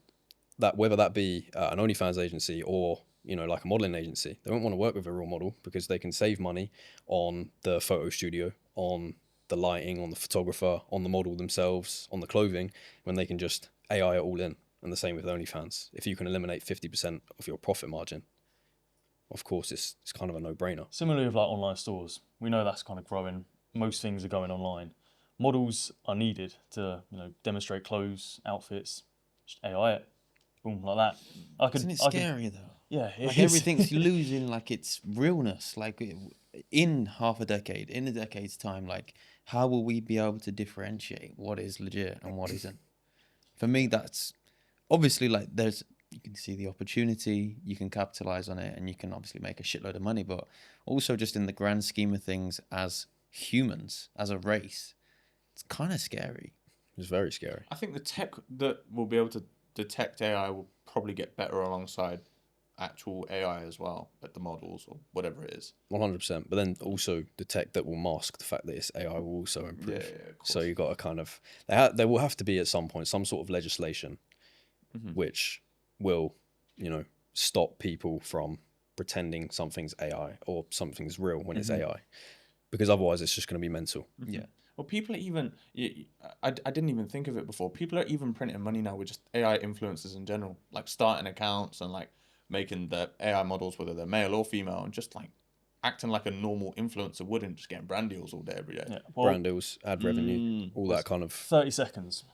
[SPEAKER 2] that whether that be an OnlyFans agency or like a modeling agency. They won't want to work with a real model because they can save money on the photo studio, on the lighting, on the photographer, on the model themselves, on the clothing, when they can just AI it all in. And the same with OnlyFans. If you can eliminate 50% of your profit margin, of course, it's kind of a no-brainer.
[SPEAKER 3] Similarly with like online stores, we know that's kind of growing. Most things are going online. Models are needed to demonstrate clothes, outfits, just AI it, boom, like that.
[SPEAKER 4] Isn't it scary though?
[SPEAKER 3] Yeah,
[SPEAKER 4] like everything's losing like its realness. Like in half a decade, in a decade's time, like how will we be able to differentiate what is legit and what isn't? For me, that's obviously like you can see the opportunity, you can capitalize on it, and you can obviously make a shitload of money. But also, just in the grand scheme of things, as humans, as a race, it's kind of scary.
[SPEAKER 2] It's very scary.
[SPEAKER 1] I think the tech that will be able to detect AI will probably get better alongside actual AI as well, like the models or whatever it is.
[SPEAKER 2] 100%. But then also the tech that will mask the fact that it's AI will also improve.
[SPEAKER 1] Yeah, of course.
[SPEAKER 2] So you got to kind of there will have to be at some point some sort of legislation which will stop people from pretending something's AI or something's real when it's AI, because otherwise it's just going to be mental.
[SPEAKER 4] Yeah.
[SPEAKER 1] Well, people are even, I didn't even think of it before. People are even printing money now with just AI influencers in general, like starting accounts and like making the AI models, whether they're male or female, and just like acting like a normal influencer would and just getting brand deals all day, every day.
[SPEAKER 3] Yeah, well,
[SPEAKER 2] Brand deals, ad revenue, all that kind of.
[SPEAKER 3] 30 seconds.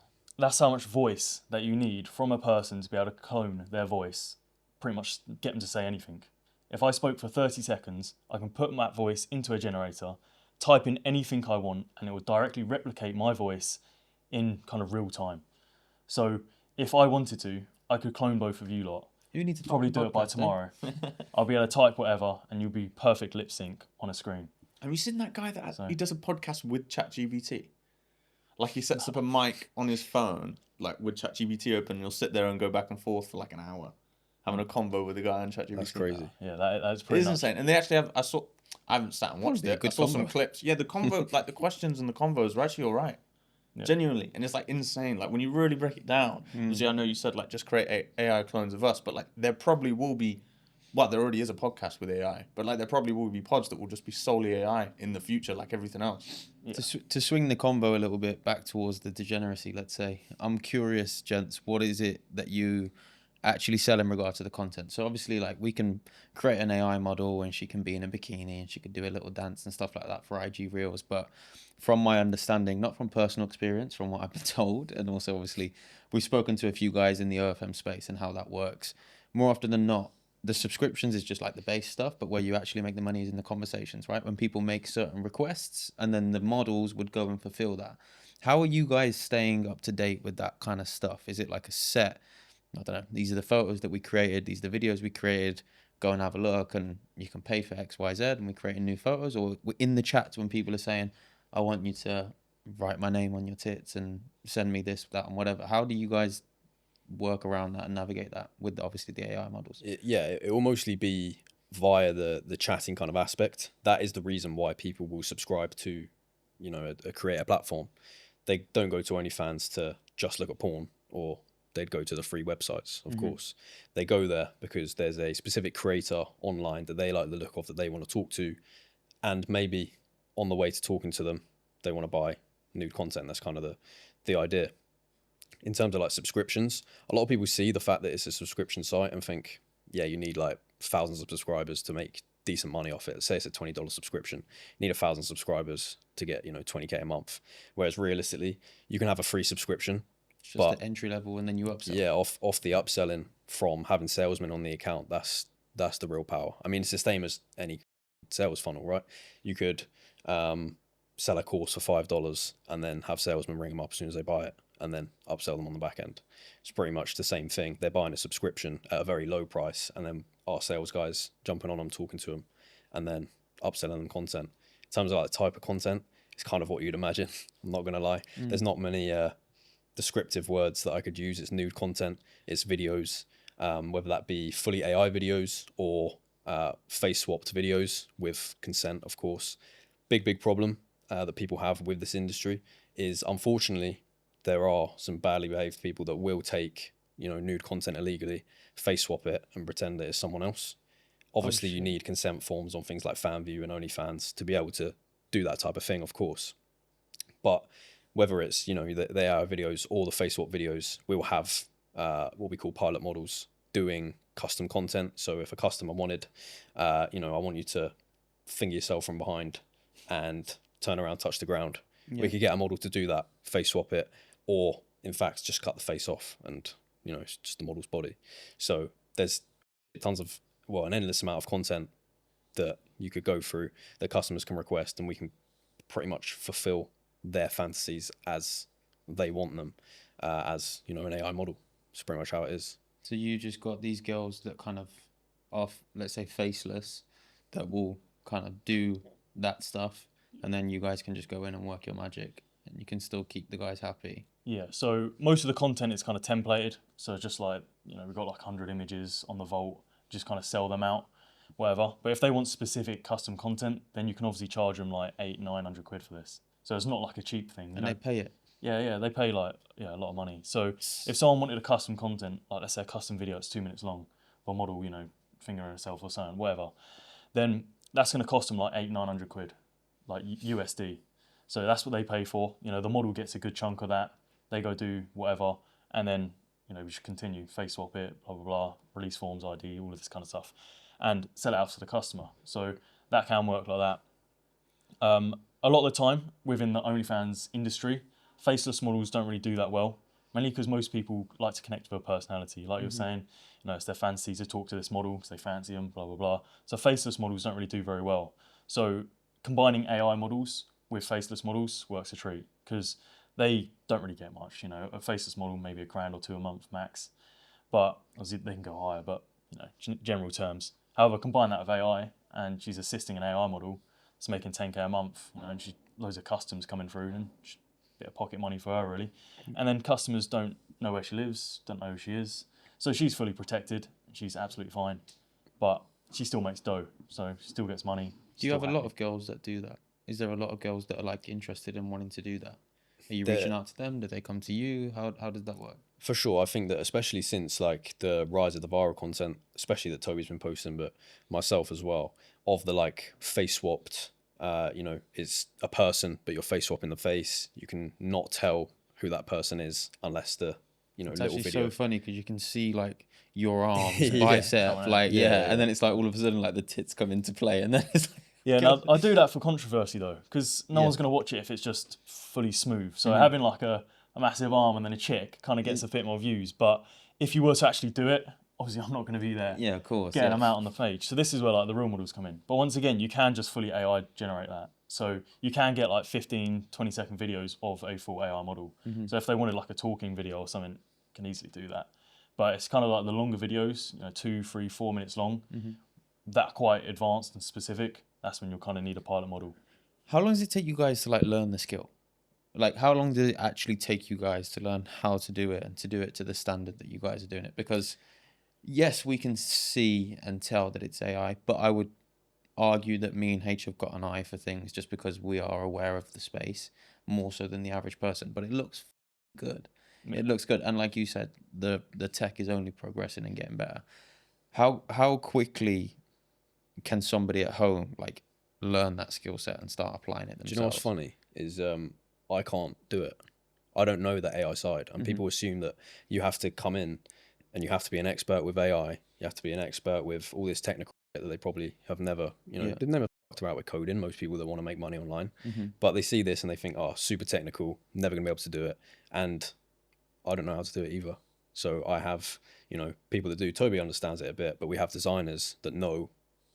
[SPEAKER 3] That's how much voice that you need from a person to be able to clone their voice, pretty much get them to say anything. If I spoke for 30 seconds, I can put that voice into a generator, type in anything I want, and it will directly replicate my voice in kind of real time. So if I wanted to, I could clone both of you lot.
[SPEAKER 4] You need to
[SPEAKER 3] Probably do it by tomorrow. I'll be able to type whatever, and you'll be perfect lip sync on a screen.
[SPEAKER 1] Have you seen that guy he does a podcast with ChatGPT? Like he sets up a mic on his phone like with ChatGPT open, and you'll sit there and go back and forth for like an hour, having a convo with the guy on ChatGPT.
[SPEAKER 2] That's crazy.
[SPEAKER 3] Yeah, that's
[SPEAKER 1] It
[SPEAKER 3] pretty
[SPEAKER 1] is
[SPEAKER 3] nuts.
[SPEAKER 1] insane. And they actually have. I haven't sat and watched
[SPEAKER 4] Probably a
[SPEAKER 1] it. I
[SPEAKER 4] good
[SPEAKER 1] saw some
[SPEAKER 4] convo.
[SPEAKER 1] clips. Yeah, the convo, like the questions and the convos are actually all right.
[SPEAKER 3] Yeah.
[SPEAKER 1] Genuinely, and it's like insane. Like when you really break it down, obviously I know you said like just create AI clones of us, but like there probably will be, well, there already is a podcast with AI, but like there probably will be pods that will just be solely AI in the future, like everything else.
[SPEAKER 3] Yeah.
[SPEAKER 4] To swing the combo a little bit back towards the degeneracy, let's say, I'm curious, gents, what is it that you actually sell in regard to the content? So obviously, like, we can create an AI model and she can be in a bikini and she could do a little dance and stuff like that for IG Reels. But from my understanding, not from personal experience, from what I've been told, and also obviously we've spoken to a few guys in the OFM space and how that works, more often than not, the subscriptions is just like the base stuff, but where you actually make the money is in the conversations, right? When people make certain requests and then the models would go and fulfill that. How are you guys staying up to date with that kind of stuff? Is it like a set, I don't know, these are the photos that we created, these are the videos we created, go and have a look and you can pay for X, Y, Z and we're creating new photos? Or in the chats when people are saying, I want you to write my name on your tits and send me this, that and whatever. How do you guys work around that and navigate that with obviously the AI models?
[SPEAKER 2] It will mostly be via the chatting kind of aspect. That is the reason why people will subscribe to, you know, a creator platform. They don't go to OnlyFans to just look at porn, or they'd go to the free websites, of course. They go there because there's a specific creator online that they like the look of, that they want to talk to, and maybe on the way to talking to them, they want to buy nude content. That's kind of the idea. In terms of like subscriptions, a lot of people see the fact that it's a subscription site and think, yeah, you need like thousands of subscribers to make decent money off it. Say it's a $20 subscription, you need 1,000 subscribers to get, you know, 20K a month. Whereas realistically, you can have a free subscription.
[SPEAKER 4] It's just the entry level and then you upsell.
[SPEAKER 2] Yeah, off the upselling from having salesmen on the account, that's the real power. I mean, it's the same as any sales funnel, right? You could sell a course for $5 and then have salesmen ring them up as soon as they buy it and then upsell them on the back end. It's pretty much the same thing. They're buying a subscription at a very low price and then our sales guys jumping on them, talking to them, and then upselling them content. In terms of like the type of content, it's kind of what you'd imagine. I'm not going to lie. There's not many descriptive words that I could use. It's nude content, it's videos, whether that be fully AI videos or face swapped videos with consent, of course. Big problem that people have with this industry is, unfortunately, there are some badly behaved people that will take, you know, nude content illegally, face swap it and pretend that it's someone else. Obviously, you need consent forms on things like FanView and OnlyFans to be able to do that type of thing, of course. But whether it's, you know, the AI videos or the face swap videos, we will have what we call pilot models doing custom content. So if a customer wanted, you know, I want you to finger yourself from behind and turn around, touch the ground. Yeah. We could get a model to do that, face swap it, or in fact, just cut the face off and, you know, it's just the model's body. So there's tons of, well, an endless amount of content that you could go through that customers can request, and we can pretty much fulfill their fantasies as they want them, as, you know, an AI model. It's pretty much how it is.
[SPEAKER 4] So you just got these girls that kind of are, let's say, faceless, that will kind of do that stuff, and then you guys can just go in and work your magic, and you can still keep the guys happy.
[SPEAKER 3] Yeah, so most of the content is kind of templated. So just like, you know, we've got like 100 images on the vault, just kind of sell them out, whatever. But if they want specific custom content, then you can obviously charge them like 800-900 quid for this. So it's not like a cheap thing.
[SPEAKER 4] And they pay it.
[SPEAKER 3] Yeah, they pay like, a lot of money. So if someone wanted a custom content, like let's say a custom video, it's 2 minutes long, for a model, you know, fingering herself or something, whatever, then that's going to cost them like 800-900 quid, like USD. So that's what they pay for. You know, the model gets a good chunk of that. They go do whatever, and then, you know, we should continue, face swap it, blah, blah, blah, release forms, ID, all of this kind of stuff, and sell it out to the customer. So that can work like that. A lot of the time within the OnlyFans industry, faceless models don't really do that well, mainly because most people like to connect with a personality. Like you're saying, you know, it's their fancy to talk to this model because they fancy them, blah, blah, blah. So faceless models don't really do very well. So combining AI models with faceless models works a treat, because they don't really get much. You know, a faceless model, maybe $1,000 or $2,000 a month max, but obviously they can go higher, but, you know, general terms. However, combine that with AI, and she's assisting an AI model that's making 10K a month, you know, and she loads of customs coming through, and bit of pocket money for her, really. And then customers don't know where she lives, don't know who she is. So she's fully protected. She's absolutely fine. But she still makes dough, so she still gets money.
[SPEAKER 4] Do you have a lot of girls that do that? Is there a lot of girls that are like interested in wanting to do that? Are you reaching out to them? Do they come to you? How does that work?
[SPEAKER 2] For sure, I think that especially since like the rise of the viral content, especially that Toby's been posting, but myself as well, of the like face swapped, it's a person, but you're face swapping the face. You can not tell who that person is unless the
[SPEAKER 4] It's
[SPEAKER 2] little
[SPEAKER 4] actually
[SPEAKER 2] video.
[SPEAKER 4] so funny because you can see like your arms,
[SPEAKER 2] Yeah.
[SPEAKER 4] bicep, like
[SPEAKER 2] Yeah.
[SPEAKER 4] and then it's like all of a sudden like the tits come into play, and then it's like,
[SPEAKER 3] Yeah, no, I do that for controversy though, because no
[SPEAKER 4] Yeah.
[SPEAKER 3] one's going to watch it if it's just fully smooth. So having like a massive arm and then a chick kind of gets a bit more views. But if you were to actually do it, obviously I'm not going to be there
[SPEAKER 4] yeah, of course,
[SPEAKER 3] getting them out on the page. So this is where like the real models come in. But once again, you can just fully AI generate that. So you can get like 15, 20-second videos of a full AI model. So if they wanted like a talking video or something, can easily do that. But it's kind of like the longer videos, 2, 3, 4 minutes long, that are quite advanced and specific. That's when you'll kind of need a pilot model.
[SPEAKER 4] How long does it take you guys to like learn the skill? Like, how long did it actually take you guys to learn how to do it and to do it to the standard that you guys are doing it? Because yes, we can see and tell that it's AI, but I would argue that me and H have got an eye for things just because we are aware of the space more so than the average person. But it looks good. It looks good, and like you said, the tech is only progressing and getting better. How quickly can somebody at home like learn that skill set and start applying it themselves?
[SPEAKER 2] Do you know what's funny is I can't do it. I don't know the AI side, and people assume that you have to come in and you have to be an expert with AI. You have to be an expert with all this technical shit that they probably have never, they've never fucked about with coding. Most people that want to make money online, but they see this and they think, oh, super technical, never gonna be able to do it, and I don't know how to do it either. So I have, people that do. Toby understands it a bit, but we have designers that know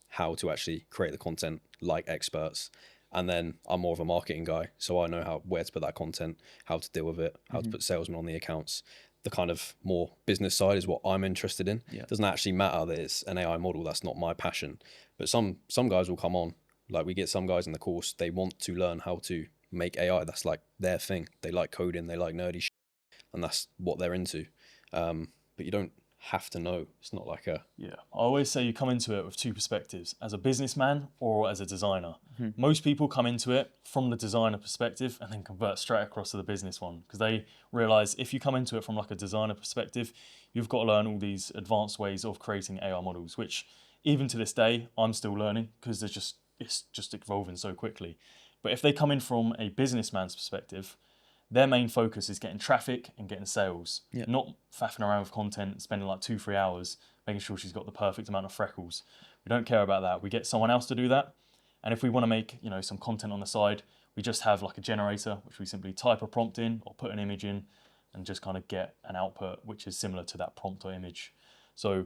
[SPEAKER 2] how to actually create the content like experts. And then I'm more of a marketing guy, so I know where to put that content, how to deal with it, how to put salesmen on the accounts. The kind of more business side is what I'm interested in.
[SPEAKER 4] Yeah.
[SPEAKER 2] It doesn't actually matter that it's an AI model. That's not my passion. But some guys will come on. Like we get some guys in the course, they want to learn how to make AI. That's like their thing. They like coding, they like nerdy shit, and that's what they're into. But you don't have to know. It's not like a...
[SPEAKER 3] Yeah, I always say you come into it with two perspectives, as a businessman or as a designer. Most people come into it from the designer perspective and then convert straight across to the business one, because they realize if you come into it from like a designer perspective, you've got to learn all these advanced ways of creating AI models, which even to this day, I'm still learning because it's just evolving so quickly. But if they come in from a businessman's perspective, their main focus is getting traffic and getting sales, not faffing around with content, spending like 2-3 hours making sure she's got the perfect amount of freckles. We don't care about that. We get someone else to do that. And if we want to make, some content on the side, we just have like a generator, which we simply type a prompt in or put an image in and just kind of get an output, which is similar to that prompt or image. So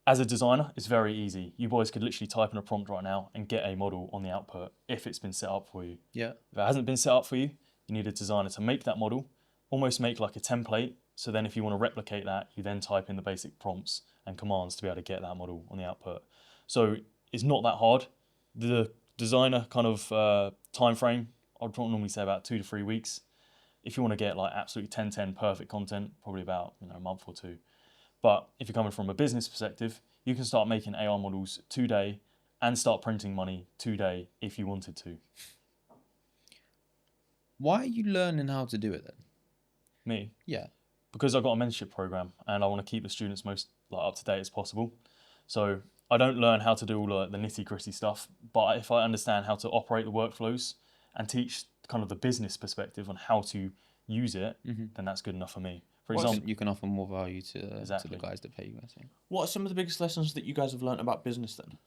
[SPEAKER 3] as a designer, it's very easy. You boys could literally type in a prompt right now and get a model on the output if it's been set up for you.
[SPEAKER 4] Yeah.
[SPEAKER 3] If it hasn't been set up for you, you need a designer to make that model, almost make like a template. So then if you want to replicate that, you then type in the basic prompts and commands to be able to get that model on the output. So it's not that hard. The designer kind of time frame, I'd normally say about 2 to 3 weeks. If you want to get like absolutely 10/10 perfect content, probably about a month or two. But if you're coming from a business perspective, you can start making AI models today and start printing money today if you wanted to.
[SPEAKER 4] Why are you learning how to do it then?
[SPEAKER 3] Me?
[SPEAKER 4] Yeah.
[SPEAKER 3] Because I've got a mentorship program and I want to keep the students most up to date as possible. So I don't learn how to do all the nitty gritty stuff, but if I understand how to operate the workflows and teach kind of the business perspective on how to use it, then that's good enough for me. For example,
[SPEAKER 4] You can offer more value to the guys that pay you guys. Yeah.
[SPEAKER 1] What are some of the biggest lessons that you guys have learned about business then?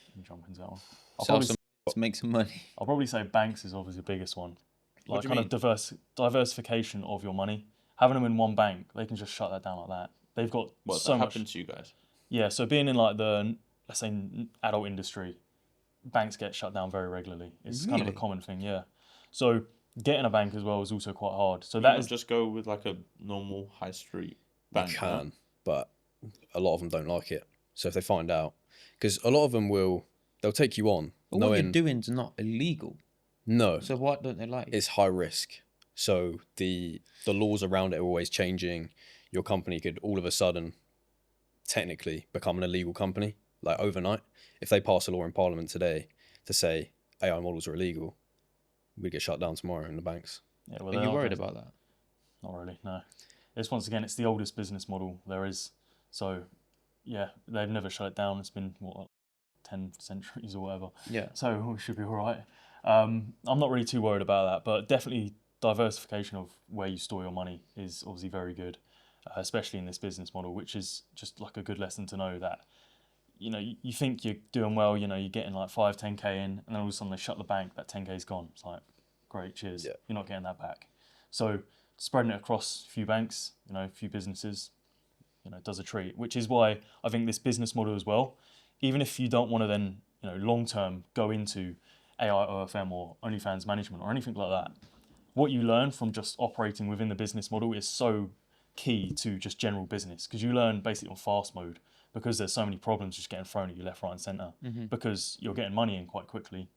[SPEAKER 3] Let me jump into that one.
[SPEAKER 4] Sell some, make some money.
[SPEAKER 3] I'll probably say banks is obviously the biggest one. Like kind of diversification of your money. Having them in one bank, they can just shut that down like that. They've got so much.
[SPEAKER 1] Happened to you guys?
[SPEAKER 3] Yeah, so being in like the, let's say, adult industry, banks get shut down very regularly. It's kind of a common thing, yeah. So getting a bank as well is also quite hard. So that is
[SPEAKER 1] just go with like a normal high street bank.
[SPEAKER 2] You can, but a lot of them don't like it. So if they find out, because a lot of them they'll take you on.
[SPEAKER 4] But what you're doing is not illegal.
[SPEAKER 2] No.
[SPEAKER 4] So why don't they like it?
[SPEAKER 2] It's high risk. So the laws around it are always changing. Your company could all of a sudden technically become an illegal company, like overnight. If they pass a law in Parliament today to say AI models are illegal, we get shut down tomorrow in the banks.
[SPEAKER 3] Yeah, well,
[SPEAKER 4] Are you worried about that?
[SPEAKER 3] Not really, no. It's once again, it's the oldest business model there is. So, yeah, they've never shut it down. It's been, 10 centuries or whatever.
[SPEAKER 4] Yeah.
[SPEAKER 3] So we should be all right. I'm not really too worried about that, but definitely diversification of where you store your money is obviously very good, especially in this business model, which is just like a good lesson to know that, you think you're doing well, you're getting like 5, 10K in, and then all of a sudden they shut the bank, that 10K's gone. It's like, great, cheers.
[SPEAKER 2] Yeah.
[SPEAKER 3] You're not getting that back. So spreading it across a few banks, a few businesses, does a treat, which is why I think this business model as well, even if you don't want to then, long-term go into AI, OFM or OnlyFans management or anything like that, what you learn from just operating within the business model is so key to just general business, because you learn basically on fast mode, because there's so many problems just getting thrown at you left, right and centre, because you're getting money in quite quickly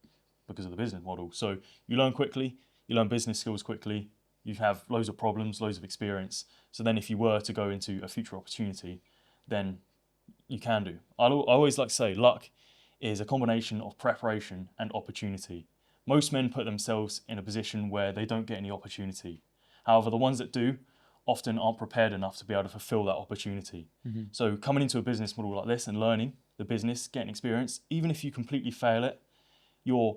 [SPEAKER 3] because of the business model. So you learn quickly, you learn business skills quickly, you have loads of problems, loads of experience. So then if you were to go into a future opportunity, then you can do. I always like to say luck is a combination of preparation and opportunity. Most men put themselves in a position where they don't get any opportunity. However, the ones that do often aren't prepared enough to be able to fulfill that opportunity. So coming into a business model like this and learning the business, getting experience, even if you completely fail it, your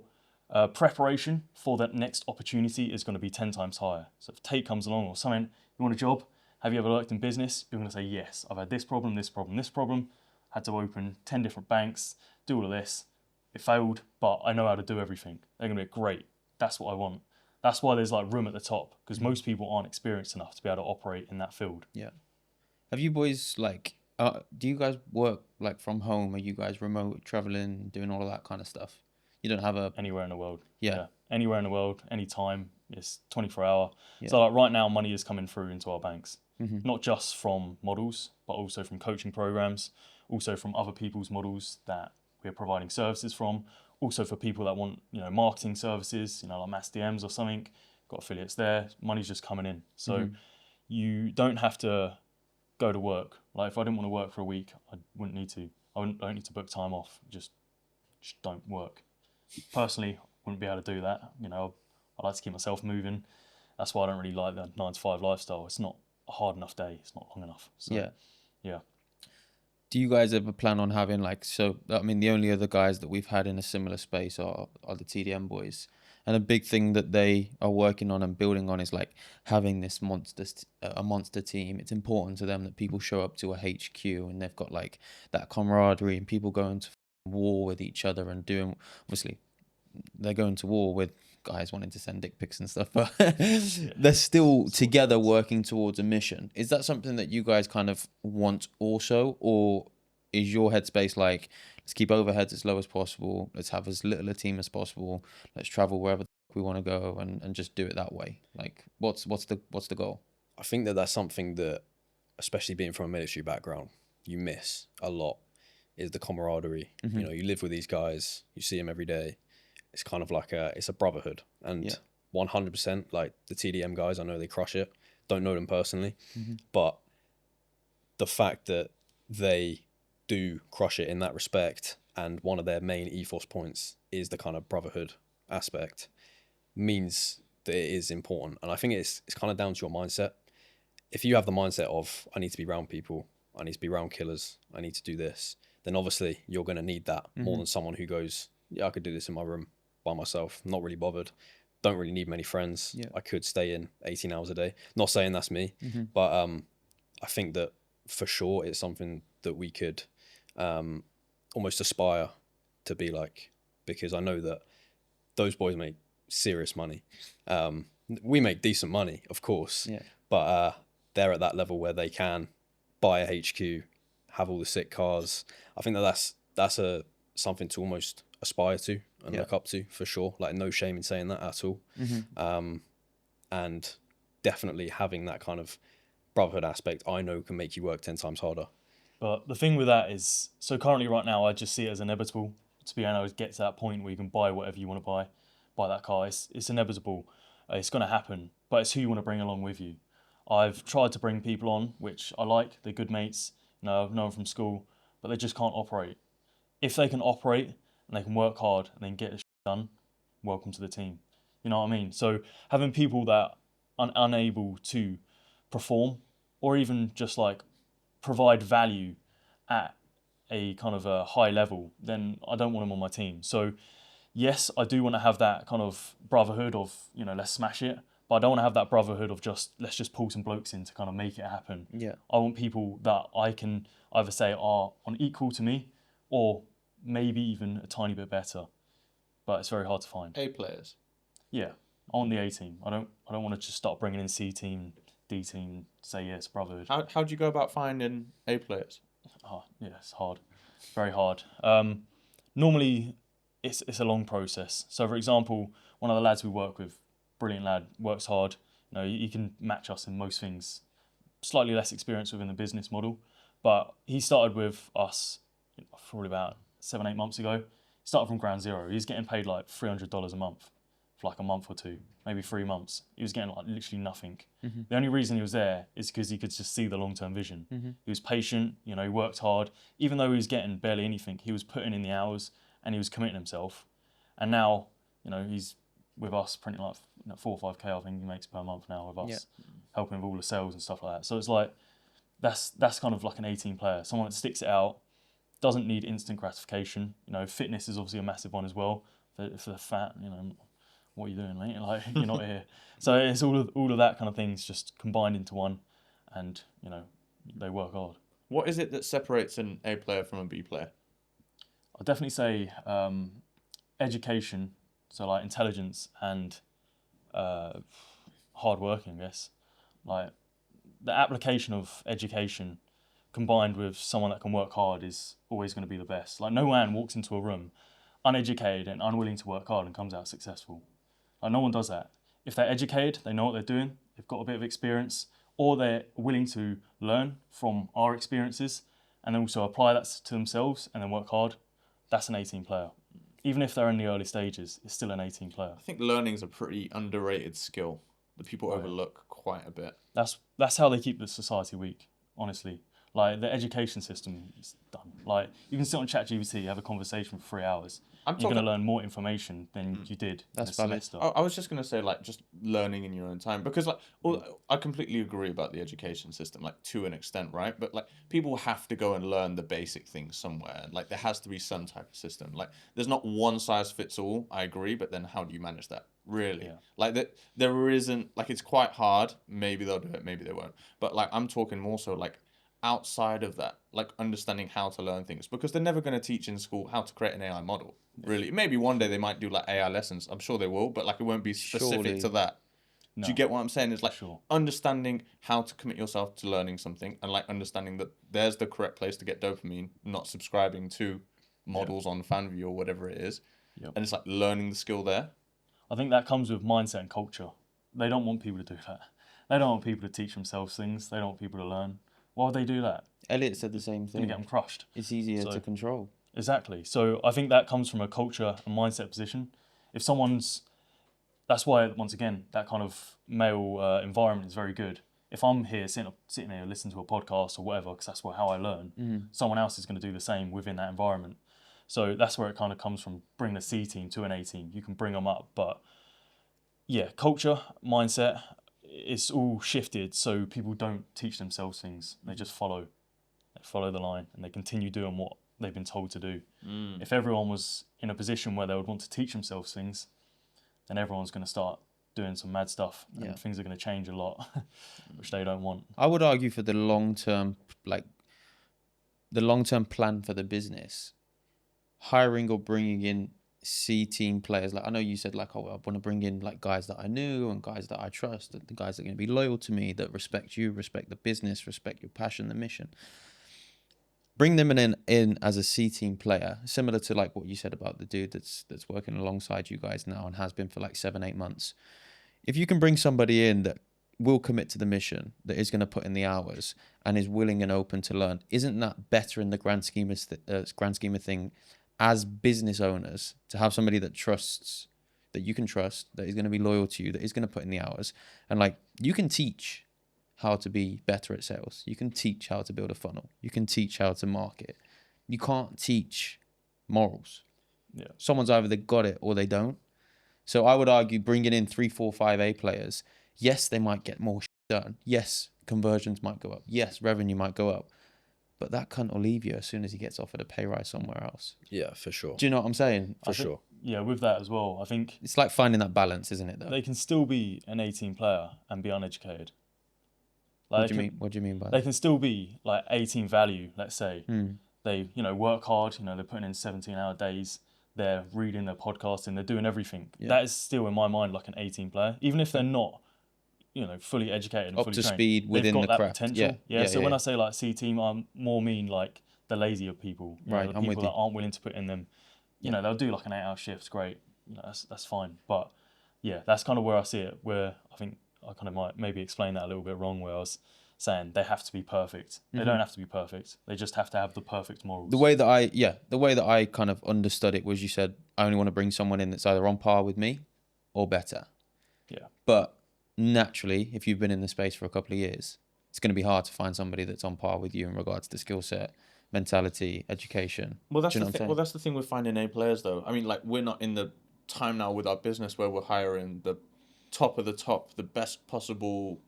[SPEAKER 3] preparation for that next opportunity is going to be 10 times higher. So if Tate comes along or something, you want a job, have you ever worked in business? You're going to say, yes, I've had this problem, this problem, this problem, had to open 10 different banks, do all of this. It failed, but I know how to do everything. They're going to be great. That's what I want. That's why there's like room at the top, because most people aren't experienced enough to be able to operate in that field.
[SPEAKER 4] Yeah. Have you boys do you guys work like from home? Are you guys remote, traveling, doing all of that kind of stuff? You don't have
[SPEAKER 3] Anywhere in the world.
[SPEAKER 4] Yeah.
[SPEAKER 3] Anywhere in the world, anytime. It's 24 hour.
[SPEAKER 4] Yeah.
[SPEAKER 3] So like right now, money is coming through into our banks, not just from models, but also from coaching programs, also from other people's models that we're providing services from, also for people that want, marketing services, like mass DMs or something, got affiliates there, money's just coming in. So you don't have to go to work. Like if I didn't want to work for a week, I wouldn't need to. I don't need to book time off. Just don't work. Personally, I wouldn't be able to do that. I like to keep myself moving. That's why I don't really like the 9 to 5 lifestyle. It's not a hard enough day. It's not long enough. So, yeah.
[SPEAKER 4] Do you guys ever plan on having the only other guys that we've had in a similar space are the TDM boys. And a big thing that they are working on and building on is like having this monster team. It's important to them that people show up to a HQ and they've got like that camaraderie and people going to war with each other and doing, obviously they're going to war with guys wanting to send dick pics and stuff, but they're still together working towards a mission. Is that something that you guys kind of want also, or is your headspace like, let's keep overheads as low as possible, let's have as little a team as possible, let's travel wherever we want to go and just do it that way? Like what's the goal?
[SPEAKER 2] I think that's something that, especially being from a military background, you miss a lot, is the camaraderie. You live with these guys, you see them every day. It's kind of like it's a brotherhood, and 100%, like the TDM guys, I know they crush it. Don't know them personally, but the fact that they do crush it in that respect, and one of their main ethos points is the kind of brotherhood aspect, means that it is important. And I think it's kind of down to your mindset. If you have the mindset of, I need to be around people, I need to be around killers, I need to do this, then obviously you're going to need that more than someone who goes, yeah, I could do this in my room by myself, not really bothered, don't really need many friends. I could stay in 18 hours a day. Not saying that's me, but I think that for sure it's something that we could almost aspire to be like, because I know that those boys make serious money. We make decent money, of course, but they're at that level where they can buy a HQ, have all the sick cars. I think that's something to almost aspire to and look up to, for sure. Like no shame in saying that at all. And definitely having that kind of brotherhood aspect, I know, can make you work 10 times harder.
[SPEAKER 3] But the thing with that is, so currently right now, I just see it as inevitable to be able to get to that point where you can buy whatever you want to buy that car. It's inevitable. It's going to happen, but it's who you want to bring along with you. I've tried to bring people on, which I like. They're good mates. I've known them from school, but they just can't operate. If they can operate and they can work hard and then get the shit done, welcome to the team. You know what I mean? So having people that are unable to perform or even just like provide value at a kind of a high level, then I don't want them on my team. So yes, I do want to have that kind of brotherhood of, let's smash it. But I don't want to have that brotherhood of let's just pull some blokes in to kind of make it happen.
[SPEAKER 4] Yeah.
[SPEAKER 3] I want people that I can either say are on equal to me or maybe even a tiny bit better. But it's very hard to find.
[SPEAKER 1] A players.
[SPEAKER 3] Yeah, I want the A team. I don't want to just start bringing in C team, D team, say yes, brotherhood.
[SPEAKER 1] How do you go about finding A players?
[SPEAKER 3] Oh, yeah, it's hard. Very hard. Normally, it's a long process. So, for example, one of the lads we work with, brilliant lad, works hard. He can match us in most things. Slightly less experience within the business model, but he started with us probably about 7-8 months ago. He started from ground zero. He's getting paid like $300 a month for like a month or two, maybe 3 months. He was getting like literally nothing.
[SPEAKER 4] Mm-hmm.
[SPEAKER 3] The only reason he was there is because he could just see the long-term vision.
[SPEAKER 4] Mm-hmm.
[SPEAKER 3] He was patient, he worked hard. Even though he was getting barely anything, he was putting in the hours and he was committing himself. And now, he's with us printing like 4 or 5K, I think he makes per month now with us, helping with all the sales and stuff like that. So it's like, that's kind of like an 18 player, someone that sticks it out, doesn't need instant gratification. Fitness is obviously a massive one as well. For the fat, what are you doing, mate? Like, you're not here. So it's all of that kind of things just combined into one, and they work hard.
[SPEAKER 1] What is it that separates an A player from a B player?
[SPEAKER 3] I'd definitely say education, so like intelligence and hard working, I guess. Like the application of education combined with someone that can work hard is always going to be the best. Like no man walks into a room uneducated and unwilling to work hard and comes out successful. Like no one does that. If they're educated, they know what they're doing, they've got a bit of experience, or they're willing to learn from our experiences and then also apply that to themselves and then work hard, that's an 18 player. Even if they're in the early stages, it's still an 18 player.
[SPEAKER 1] I think learning's a pretty underrated skill that people overlook quite a bit.
[SPEAKER 3] That's how they keep the society weak, honestly. Like the education system is done. Like you can sit on ChatGPT, have a conversation for 3 hours. You're going to learn more information than you did in a semester.
[SPEAKER 1] I was just going to say like just learning in your own time, because like I completely agree about the education system, like to an extent, right? But like people have to go and learn the basic things somewhere. Like there has to be some type of system. Like there's not one size fits all. I agree, but then how do you manage that? Really?
[SPEAKER 3] Yeah.
[SPEAKER 1] Like that there isn't, like it's quite hard. Maybe they'll do it, maybe they won't. But like I'm talking more so like outside of that, like understanding how to learn things, because they're never going to teach in school how to create an AI model. Really, maybe one day they might do like AI lessons. I'm sure they will, but like it won't be specific to that. No. Do you get what I'm saying? It's like understanding how to commit yourself to learning something, and like understanding that there's the correct place to get dopamine, not subscribing to models on FanView or whatever it is. Yep. And it's like learning the skill there.
[SPEAKER 3] I think that comes with mindset and culture. They don't want people to do that. They don't want people to teach themselves things. They don't want people to learn. Why would they do that?
[SPEAKER 4] Elliot said the same thing.
[SPEAKER 3] Going to get them crushed.
[SPEAKER 4] It's easier to control.
[SPEAKER 3] Exactly. So I think that comes from a culture and mindset position. If that's why, once again, that kind of male environment is very good. If I'm here sitting here listening to a podcast or whatever, because that's how I learn, someone else is going to do the same within that environment. So that's where it kind of comes from, bringing a C team to an A team. You can bring them up, but yeah, culture, mindset, it's all shifted so people don't teach themselves things. They just follow the line and they continue doing what they've been told to do. If everyone was in a position where they would want to teach themselves things, then everyone's going to start doing some mad stuff and things are going to change a lot, which they don't want.
[SPEAKER 4] I would argue for the long-term plan for the business, hiring or bringing in C team players. Like I know you said like, oh, I want to bring in like guys that I knew and guys that I trust, and the guys that are going to be loyal to me, that respect you, respect the business, respect your passion, the mission. Bring them in as a C team player, similar to like what you said about the dude that's working alongside you guys now and has been for like 7-8 months. If you can bring somebody in that will commit to the mission, that is going to put in the hours and is willing and open to learn, isn't that better in the grand scheme of thing as business owners, to have somebody that trusts that you can trust, that is going to be loyal to you, that is going to put in the hours. And like, you can teach how to be better at sales. You can teach how to build a funnel. You can teach how to market. You can't teach morals.
[SPEAKER 3] Yeah.
[SPEAKER 4] Someone's either they got it or they don't. So I would argue bringing in 3, 4, 5 A players, yes, they might get more done. Yes, conversions might go up. Yes, revenue might go up. But that cunt will leave you as soon as he gets offered a pay rise somewhere else.
[SPEAKER 2] Yeah, for sure.
[SPEAKER 4] Do you know what I'm saying?
[SPEAKER 2] For sure.
[SPEAKER 3] Yeah, with that as well, I think
[SPEAKER 4] It's like finding that balance, isn't it, though?
[SPEAKER 3] they can still be an 18 player and be uneducated. Like,
[SPEAKER 4] What do you mean? What do you mean by
[SPEAKER 3] They
[SPEAKER 4] that?
[SPEAKER 3] can still be like 18 value, let's say.
[SPEAKER 4] Mm.
[SPEAKER 3] They, work hard, they're putting in 17-hour days, they're reading, they're podcasting, they're doing everything.
[SPEAKER 4] Yeah.
[SPEAKER 3] That is still, in my mind, like an 18 player. Even if they're not, fully educated and
[SPEAKER 4] Up
[SPEAKER 3] fully
[SPEAKER 4] to
[SPEAKER 3] trained,
[SPEAKER 4] speed within
[SPEAKER 3] they've got
[SPEAKER 4] the
[SPEAKER 3] that
[SPEAKER 4] craft.
[SPEAKER 3] potential.
[SPEAKER 4] Yeah.
[SPEAKER 3] So when I say like C team, I more mean like the lazier people.
[SPEAKER 4] Right,
[SPEAKER 3] The
[SPEAKER 4] I'm with
[SPEAKER 3] people
[SPEAKER 4] you.
[SPEAKER 3] that aren't willing to put in them. They'll do like an 8-hour shift, great. That's fine. But yeah, that's kind of where I see it, where I think I kind of might maybe explain that a little bit wrong, where I was saying they have to be perfect. They don't have to be perfect. They just have to have the perfect morals.
[SPEAKER 4] The way that I kind of understood it was, you said, I only want to bring someone in that's either on par with me or better.
[SPEAKER 3] Yeah.
[SPEAKER 4] But naturally, if you've been in the space for a couple of years, it's going to be hard to find somebody that's on par with you in regards to skill set, mentality, education.
[SPEAKER 1] Well, that's
[SPEAKER 4] Do you know
[SPEAKER 1] the
[SPEAKER 4] what I'm
[SPEAKER 1] thing.
[SPEAKER 4] saying?
[SPEAKER 1] Well, that's the thing with finding A players, though. I mean, like, we're not in the time now with our business where we're hiring the top of the top, the best possible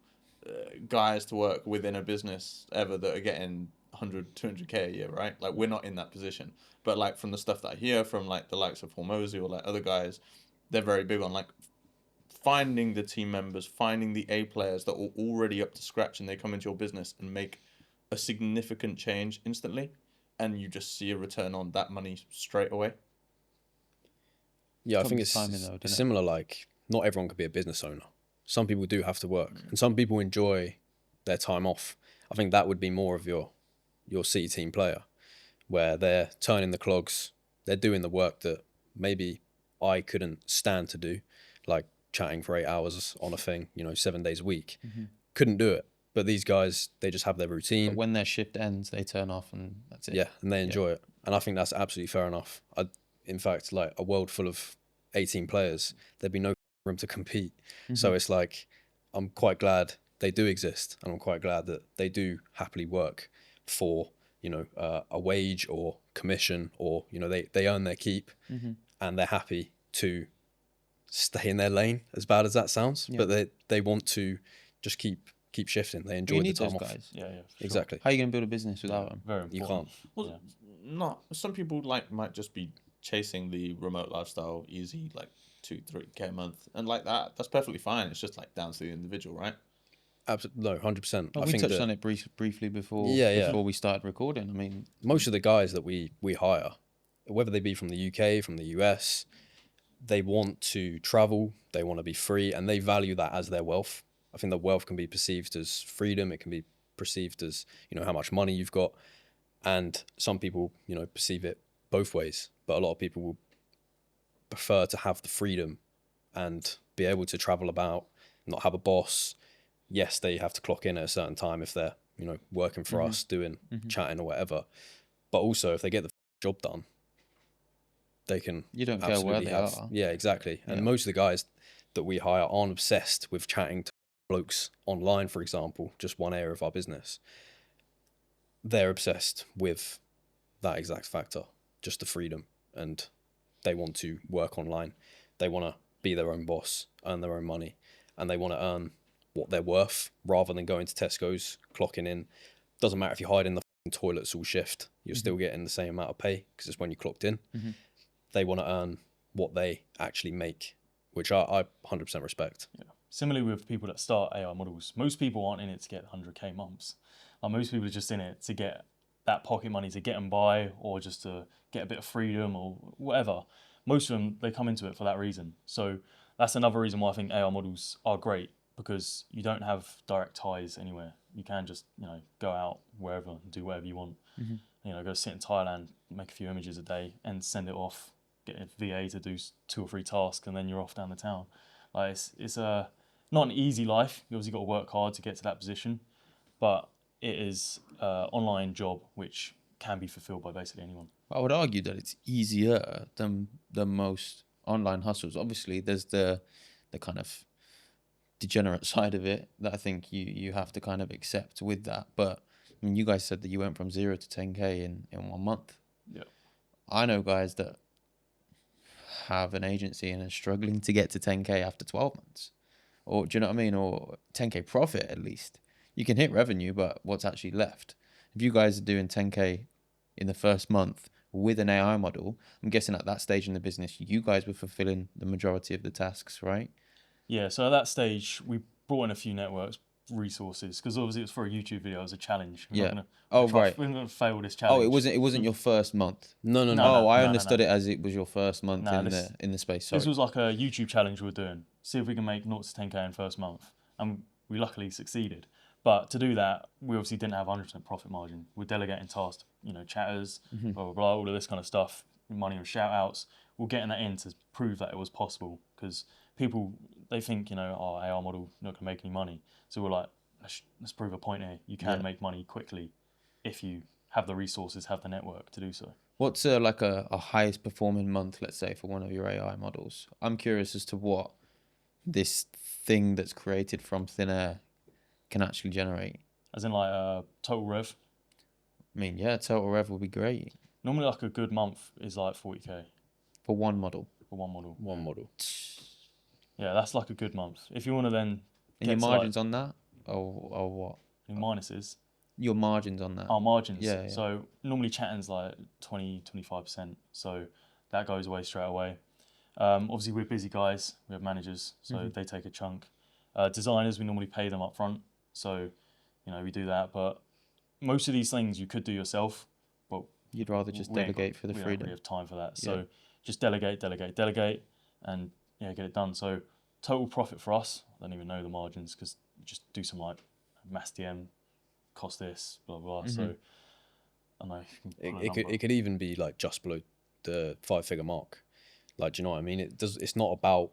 [SPEAKER 1] guys to work within a business ever that are getting 100, 200K a year, right? Like, we're not in that position. But like, from the stuff that I hear from like the likes of Hormozy or like other guys, they're very big on like finding the team members, finding the A players that are already up to scratch, and they come into your business and make a significant change instantly, and you just see a return on that money straight away.
[SPEAKER 2] Yeah, I
[SPEAKER 4] Comes
[SPEAKER 2] think
[SPEAKER 4] with timing, though, doesn't
[SPEAKER 2] it's
[SPEAKER 4] it?
[SPEAKER 2] similar. Like, not everyone could be a business owner. Some people do have to work, and some people enjoy their time off. I think that would be more of your C team player, where they're turning the clogs, they're doing the work that maybe I couldn't stand to do, like chatting for 8 hours on a thing, 7 days a week. Couldn't do it. But these guys, they just have their routine.
[SPEAKER 4] But when their shift ends, they turn off and that's it.
[SPEAKER 2] Yeah, and they enjoy it. And I think that's absolutely fair enough. In fact, like a world full of 18 players, there'd be no room to compete. So it's like, I'm quite glad they do exist, and I'm quite glad that they do happily work for, a wage or commission, or, they earn their keep, and they're happy to stay in their lane, as bad as that sounds.
[SPEAKER 4] Yeah.
[SPEAKER 2] But they want to just keep shifting. They enjoy
[SPEAKER 4] You
[SPEAKER 2] the
[SPEAKER 4] need
[SPEAKER 2] time
[SPEAKER 4] those
[SPEAKER 2] off.
[SPEAKER 4] guys.
[SPEAKER 3] Yeah, for sure.
[SPEAKER 2] Exactly.
[SPEAKER 4] How are you going to build a business without them?
[SPEAKER 3] Very important.
[SPEAKER 2] You can't.
[SPEAKER 1] Well, not some people like might just be chasing the remote lifestyle, easy, like 2-3K a month, and like that's perfectly fine. It's just like down to the individual, right?
[SPEAKER 2] Absolutely, no, 100%.
[SPEAKER 4] Well,
[SPEAKER 2] I
[SPEAKER 4] we
[SPEAKER 2] think
[SPEAKER 4] touched
[SPEAKER 2] that
[SPEAKER 4] on it briefly before
[SPEAKER 2] Yeah.
[SPEAKER 4] before we started recording. I mean,
[SPEAKER 2] most of the guys that we hire, whether they be from the UK, from the US, they want to travel, they want to be free, and they value that as their wealth. I think that wealth can be perceived as freedom. It can be perceived as, how much money you've got. And some people, perceive it both ways. But a lot of people will prefer to have the freedom and be able to travel about, not have a boss. Yes, they have to clock in at a certain time if they're, working for us, doing chatting or whatever. But also, if they get the job done, they can
[SPEAKER 4] you don't care where
[SPEAKER 2] absolutely
[SPEAKER 4] they
[SPEAKER 2] have.
[SPEAKER 4] are.
[SPEAKER 2] Yeah, exactly. And
[SPEAKER 4] Yeah.
[SPEAKER 2] most of the guys that we hire aren't obsessed with chatting to blokes online, for example, just one area of our business. They're obsessed with that exact factor, just the freedom, and they want to work online. They want to be their own boss, earn their own money, and they want to earn what they're worth rather than going to Tesco's, clocking in. Doesn't matter if you hide in the toilets all shift, you're still getting the same amount of pay because it's when you clocked in. They want to earn what they actually make, which I 100% respect.
[SPEAKER 3] Yeah. Similarly with people that start AI models, most people aren't in it to get 100K months. Most people are just in it to get that pocket money to get them by, or just to get a bit of freedom or whatever. Most of them, they come into it for that reason. So that's another reason why I think AI models are great, because you don't have direct ties anywhere. You can just, go out wherever and do whatever you want. Go sit in Thailand, make a few images a day and send it off, get a VA to do 2 or 3 tasks, and then you're off down the town. Like, it's not an easy life. You obviously got to work hard to get to that position, but it is an online job which can be fulfilled by basically anyone.
[SPEAKER 4] I would argue that it's easier than most online hustles. Obviously, there's the kind of degenerate side of it that I think you have to kind of accept with that. But I mean, you guys said that you went from 0 to 10K in 1 month.
[SPEAKER 3] Yeah.
[SPEAKER 4] I know guys that have an agency and are struggling to get to 10K after 12 months. Or do you know what I mean? Or 10K profit at least. You can hit revenue, but what's actually left? If you guys are doing 10K in the first month with an AI model, I'm guessing at that stage in the business, you guys were fulfilling the majority of the tasks, right?
[SPEAKER 3] Yeah, so at that stage, we brought in a few networks resources because obviously it was for a YouTube video. It was a challenge.
[SPEAKER 4] Yeah.
[SPEAKER 3] We're
[SPEAKER 4] Right.
[SPEAKER 3] going to fail this challenge.
[SPEAKER 4] Oh, it wasn't your first month.
[SPEAKER 2] No.
[SPEAKER 3] No.
[SPEAKER 4] I understood it as it was your first month
[SPEAKER 3] No,
[SPEAKER 4] in the space. Sorry.
[SPEAKER 3] This was like a YouTube challenge we were doing. See if we can make 0 to 10K in first month. And we luckily succeeded. But to do that, we obviously didn't have 100% profit margin. We're delegating tasks, chatters, blah, blah, blah, all of this kind of stuff, money on shout outs. We're getting that in to prove that it was possible because people, they think, our AI model not going to make any money. So we're like, let's prove a point here. You can make money quickly if you have the resources, have the network to do so.
[SPEAKER 4] What's like a highest performing month, let's say, for one of your AI models? I'm curious as to what this thing that's created from thin air can actually generate.
[SPEAKER 3] As in like total rev.
[SPEAKER 4] I mean, yeah, total rev would be great
[SPEAKER 3] Normally like a good month is like 40K
[SPEAKER 4] for one model.
[SPEAKER 3] for one model.
[SPEAKER 2] One model.
[SPEAKER 3] Yeah, that's like a good month. If you want to then
[SPEAKER 4] And your
[SPEAKER 3] get to,
[SPEAKER 4] margins on that, or what?
[SPEAKER 3] like, minuses.
[SPEAKER 4] Your margins on that.
[SPEAKER 3] Our margins.
[SPEAKER 4] Yeah.
[SPEAKER 3] So normally chatting's like 25%. So that goes away straight away. Obviously we're busy guys. We have managers, so they take a chunk. Designers, we normally pay them up front. So, we do that. But most of these things you could do yourself, but
[SPEAKER 4] You'd rather just
[SPEAKER 3] we ain't
[SPEAKER 4] delegate for the
[SPEAKER 3] we don't
[SPEAKER 4] freedom.
[SPEAKER 3] really have time for that. So just delegate, and get it done. So total profit for us, I don't even know the margins because you just do some like mass DM, cost this, blah, blah. So I don't know.
[SPEAKER 2] It could even be like just below the 5-figure mark. Like, do you know what I mean? It's not about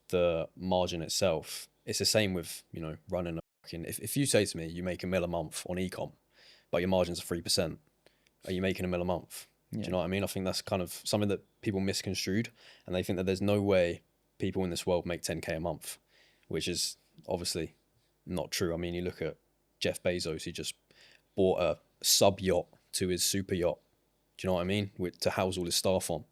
[SPEAKER 2] the margin itself. It's the same with, running a fucking, if you say to me, you make $1 million a month on ecom, but your margins are 3%, are you making $1 million a month? Do you know what I mean? I think that's kind of something that people misconstrued, and they think that there's no way people in this world make 10K a month, which is obviously not true. I mean, you look at Jeff Bezos, he just bought a sub yacht to his super yacht. Do you know what I mean? To house all his staff on.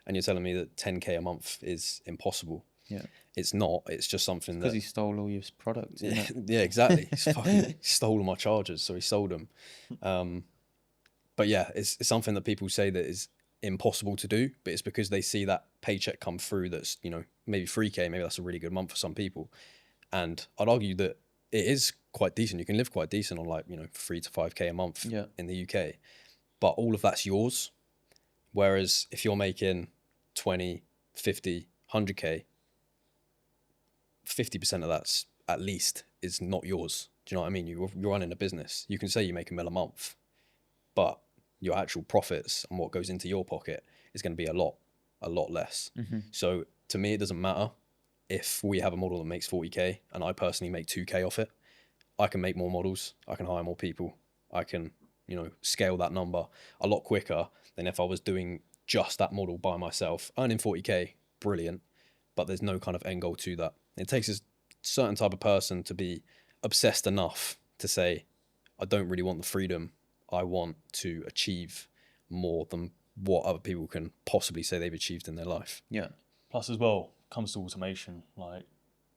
[SPEAKER 2] And you're telling me that 10K a month is impossible.
[SPEAKER 4] Yeah.
[SPEAKER 2] It's not. It's just something
[SPEAKER 4] Because
[SPEAKER 2] that...
[SPEAKER 4] he stole all your products.
[SPEAKER 2] Yeah,
[SPEAKER 4] Isn't it?
[SPEAKER 2] yeah, exactly. He's fucking stole all my chargers, so he sold them. But yeah, it's something that people say that is impossible to do, but it's because they see that paycheck come through that's, maybe 3K, maybe that's a really good month for some people. And I'd argue that it is quite decent. You can live quite decent on like, 3 to 5K a month in the UK. But all of that's yours. Whereas if you're making 20, 50, 100K, 50% of that's at least is not yours. Do you know what I mean? You're running a business. You can say you make $1 million a month, but your actual profits and what goes into your pocket is going to be a lot less. So to me, it doesn't matter if we have a model that makes 40K and I personally make 2K off it. I can make more models. I can hire more people. I can, scale that number a lot quicker than if I was doing just that model by myself. Earning 40K, brilliant, but there's no kind of end goal to that. It takes a certain type of person to be obsessed enough to say, I don't really want the freedom. I want to achieve more than what other people can possibly say they've achieved in their life.
[SPEAKER 4] Yeah.
[SPEAKER 3] Plus as well, comes to automation. Like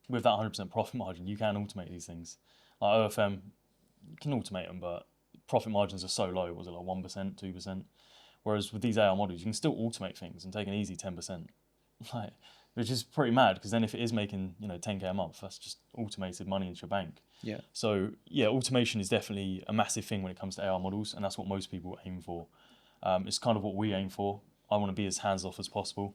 [SPEAKER 3] with that 100% profit margin, you can automate these things. Like OFM, you can automate them, but profit margins are so low. Was it like 1%, 2%? Whereas with these AI models, you can still automate things and take an easy 10%. Like, which is pretty mad because then if it is making 10K a month, that's just automated money into your bank.
[SPEAKER 4] Yeah.
[SPEAKER 3] So yeah, automation is definitely a massive thing when it comes to AI models, and that's what most people aim for. It's kind of what we aim for. I want to be as hands off as possible,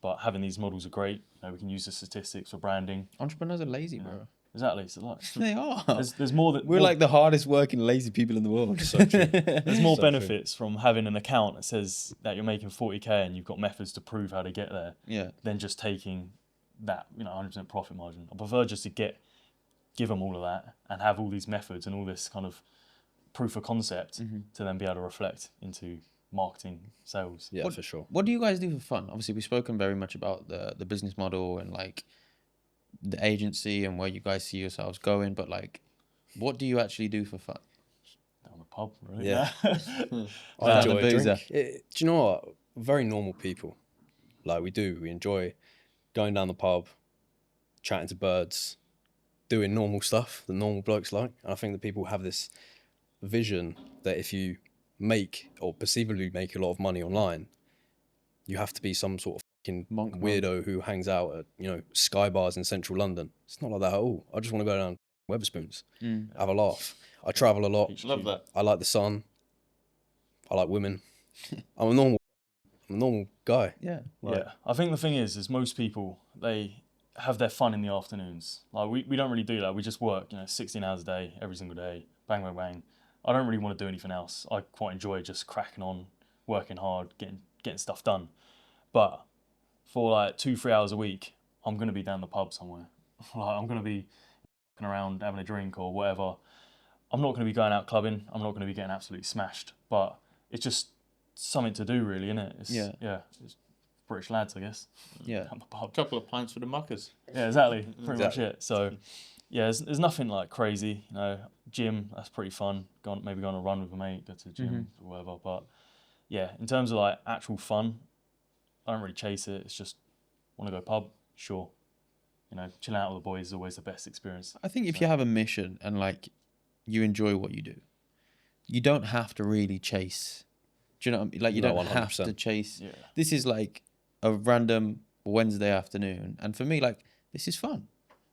[SPEAKER 3] but having these models are great. We can use the statistics for branding.
[SPEAKER 4] Entrepreneurs are lazy, bro.
[SPEAKER 3] Exactly. So like,
[SPEAKER 4] They are.
[SPEAKER 3] there's more that
[SPEAKER 4] We're like the hardest working lazy people in the world.
[SPEAKER 2] So true.
[SPEAKER 3] there's more
[SPEAKER 2] So
[SPEAKER 3] benefits from having an account that says that you're making 40K and you've got methods to prove how to get there.
[SPEAKER 4] Yeah.
[SPEAKER 3] Than just taking that 100% profit margin. I prefer just to give them all of that and have all these methods and all this kind of proof of concept to then be able to reflect into marketing, sales.
[SPEAKER 2] Yeah, for sure.
[SPEAKER 4] What do you guys do for fun? Obviously, we've spoken very much about the business model and like the agency and where you guys see yourselves going, but like, what do you actually do for fun?
[SPEAKER 3] Down the pub, really.
[SPEAKER 2] Yeah. I
[SPEAKER 4] Down
[SPEAKER 2] enjoy
[SPEAKER 4] the
[SPEAKER 2] a
[SPEAKER 4] boozer.
[SPEAKER 2] drink. Do you know what? Very normal people. Like we enjoy going down the pub, chatting to birds, doing normal stuff that normal blokes like. And I think that people have this vision that if you make or perceivably make a lot of money online, you have to be some sort of fucking
[SPEAKER 4] Monk man.
[SPEAKER 2] weirdo who hangs out at, you know, Sky bars in central London. It's not like that at all. I just want to go down Weatherspoons, have a laugh. I travel a lot.
[SPEAKER 1] Love that.
[SPEAKER 2] I like the sun. I like women. I'm a normal guy.
[SPEAKER 4] Yeah.
[SPEAKER 3] Yeah, I think the thing is most people, they have their fun in the afternoons. Like we don't really do that. We just work, 16 hours a day, every single day, bang, bang, bang. I don't really want to do anything else. I quite enjoy just cracking on, working hard, getting stuff done. But for like 2-3 hours a week, I'm going to be down the pub somewhere. Like I'm going to be walking around having a drink or whatever. I'm not going to be going out clubbing. I'm not going to be getting absolutely smashed. But it's just something to do, really, isn't it? It's British lads, I guess.
[SPEAKER 4] Yeah.
[SPEAKER 3] Down the pub.
[SPEAKER 1] Couple of pints for the muckers.
[SPEAKER 3] Yeah, exactly. Pretty much it. So, yeah, there's nothing like crazy. Gym, that's pretty fun. Maybe go on a run with a mate, go to the gym or whatever. But yeah, in terms of like actual fun, I don't really chase it. It's just want to go pub, sure. Chilling out with the boys is always the best experience.
[SPEAKER 4] I think if you have a mission and like you enjoy what you do, you don't have to really chase. Do you know what I mean? Like you
[SPEAKER 2] No,
[SPEAKER 4] don't have
[SPEAKER 2] 100%.
[SPEAKER 4] to chase.
[SPEAKER 3] Yeah.
[SPEAKER 4] This is like a random Wednesday afternoon, and for me, like this is fun.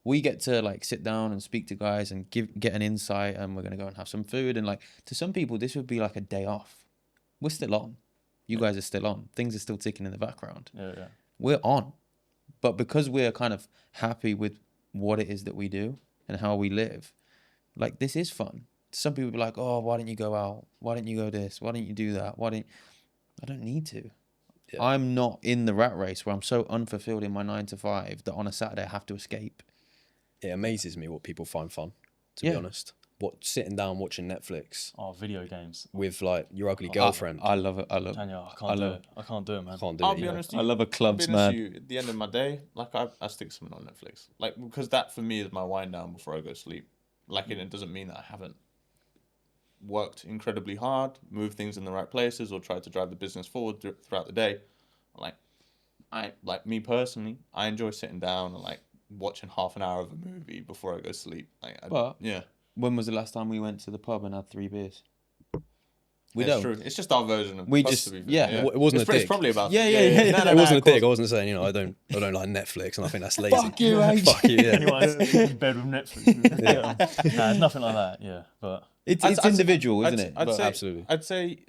[SPEAKER 4] We get to like sit down and speak to guys and get an insight, and we're gonna go and have some food. And like to some people, this would be like a day off. We're still on. You guys are still on. Things are still ticking in the background.
[SPEAKER 3] Yeah.
[SPEAKER 4] We're on, but because we're kind of happy with what it is that we do and how we live, like this is fun. Some people be like, "Oh, why don't you go out? Why don't you go this? Why don't you do that? I don't need to.
[SPEAKER 2] Yeah.
[SPEAKER 4] I'm not in the rat race where I'm so unfulfilled in my 9 to 5 that on a Saturday I have to escape."
[SPEAKER 2] It amazes me what people find fun, to be honest. Sitting down watching Netflix
[SPEAKER 3] Oh, video games.
[SPEAKER 2] with like your ugly girlfriend.
[SPEAKER 4] I love it. I love.
[SPEAKER 3] Tanya, I can't do it. I can't do it, man.
[SPEAKER 2] Can't do
[SPEAKER 1] I'll
[SPEAKER 2] it
[SPEAKER 1] be
[SPEAKER 2] either.
[SPEAKER 1] honest.
[SPEAKER 4] I love a clubs,
[SPEAKER 1] I'll be honest
[SPEAKER 4] man.
[SPEAKER 1] with you, at the end of my day, like I stick something on Netflix, like because that for me is my wind down before I go to sleep. Like, and it doesn't mean that I haven't worked incredibly hard, moved things in the right places, or tried to drive the business forward throughout the day. Like me personally, I enjoy sitting down and like watching half an hour of a movie before I go to sleep. Yeah,
[SPEAKER 4] When was the last time we went to the pub and had 3 beers? We
[SPEAKER 1] it's
[SPEAKER 4] don't.
[SPEAKER 1] true. It's just our version of
[SPEAKER 4] We
[SPEAKER 1] pubs,
[SPEAKER 4] just-
[SPEAKER 1] to be fair.
[SPEAKER 4] yeah.
[SPEAKER 2] It wasn't
[SPEAKER 1] it's,
[SPEAKER 2] a
[SPEAKER 1] it's
[SPEAKER 2] dig.
[SPEAKER 1] probably about
[SPEAKER 4] Yeah.
[SPEAKER 1] No,
[SPEAKER 2] It
[SPEAKER 1] no,
[SPEAKER 2] wasn't a
[SPEAKER 1] of course.
[SPEAKER 2] dig. I wasn't saying, I don't like Netflix and I think that's lazy.
[SPEAKER 4] Fuck you, H.
[SPEAKER 2] Fuck you, yeah.
[SPEAKER 3] Anyone's in bed with Netflix. Nah, it's nothing like that. Yeah, but
[SPEAKER 4] It's
[SPEAKER 1] I'd-
[SPEAKER 4] individual, isn't it?
[SPEAKER 1] I'd
[SPEAKER 4] But
[SPEAKER 1] say,
[SPEAKER 2] Absolutely.
[SPEAKER 1] I'd say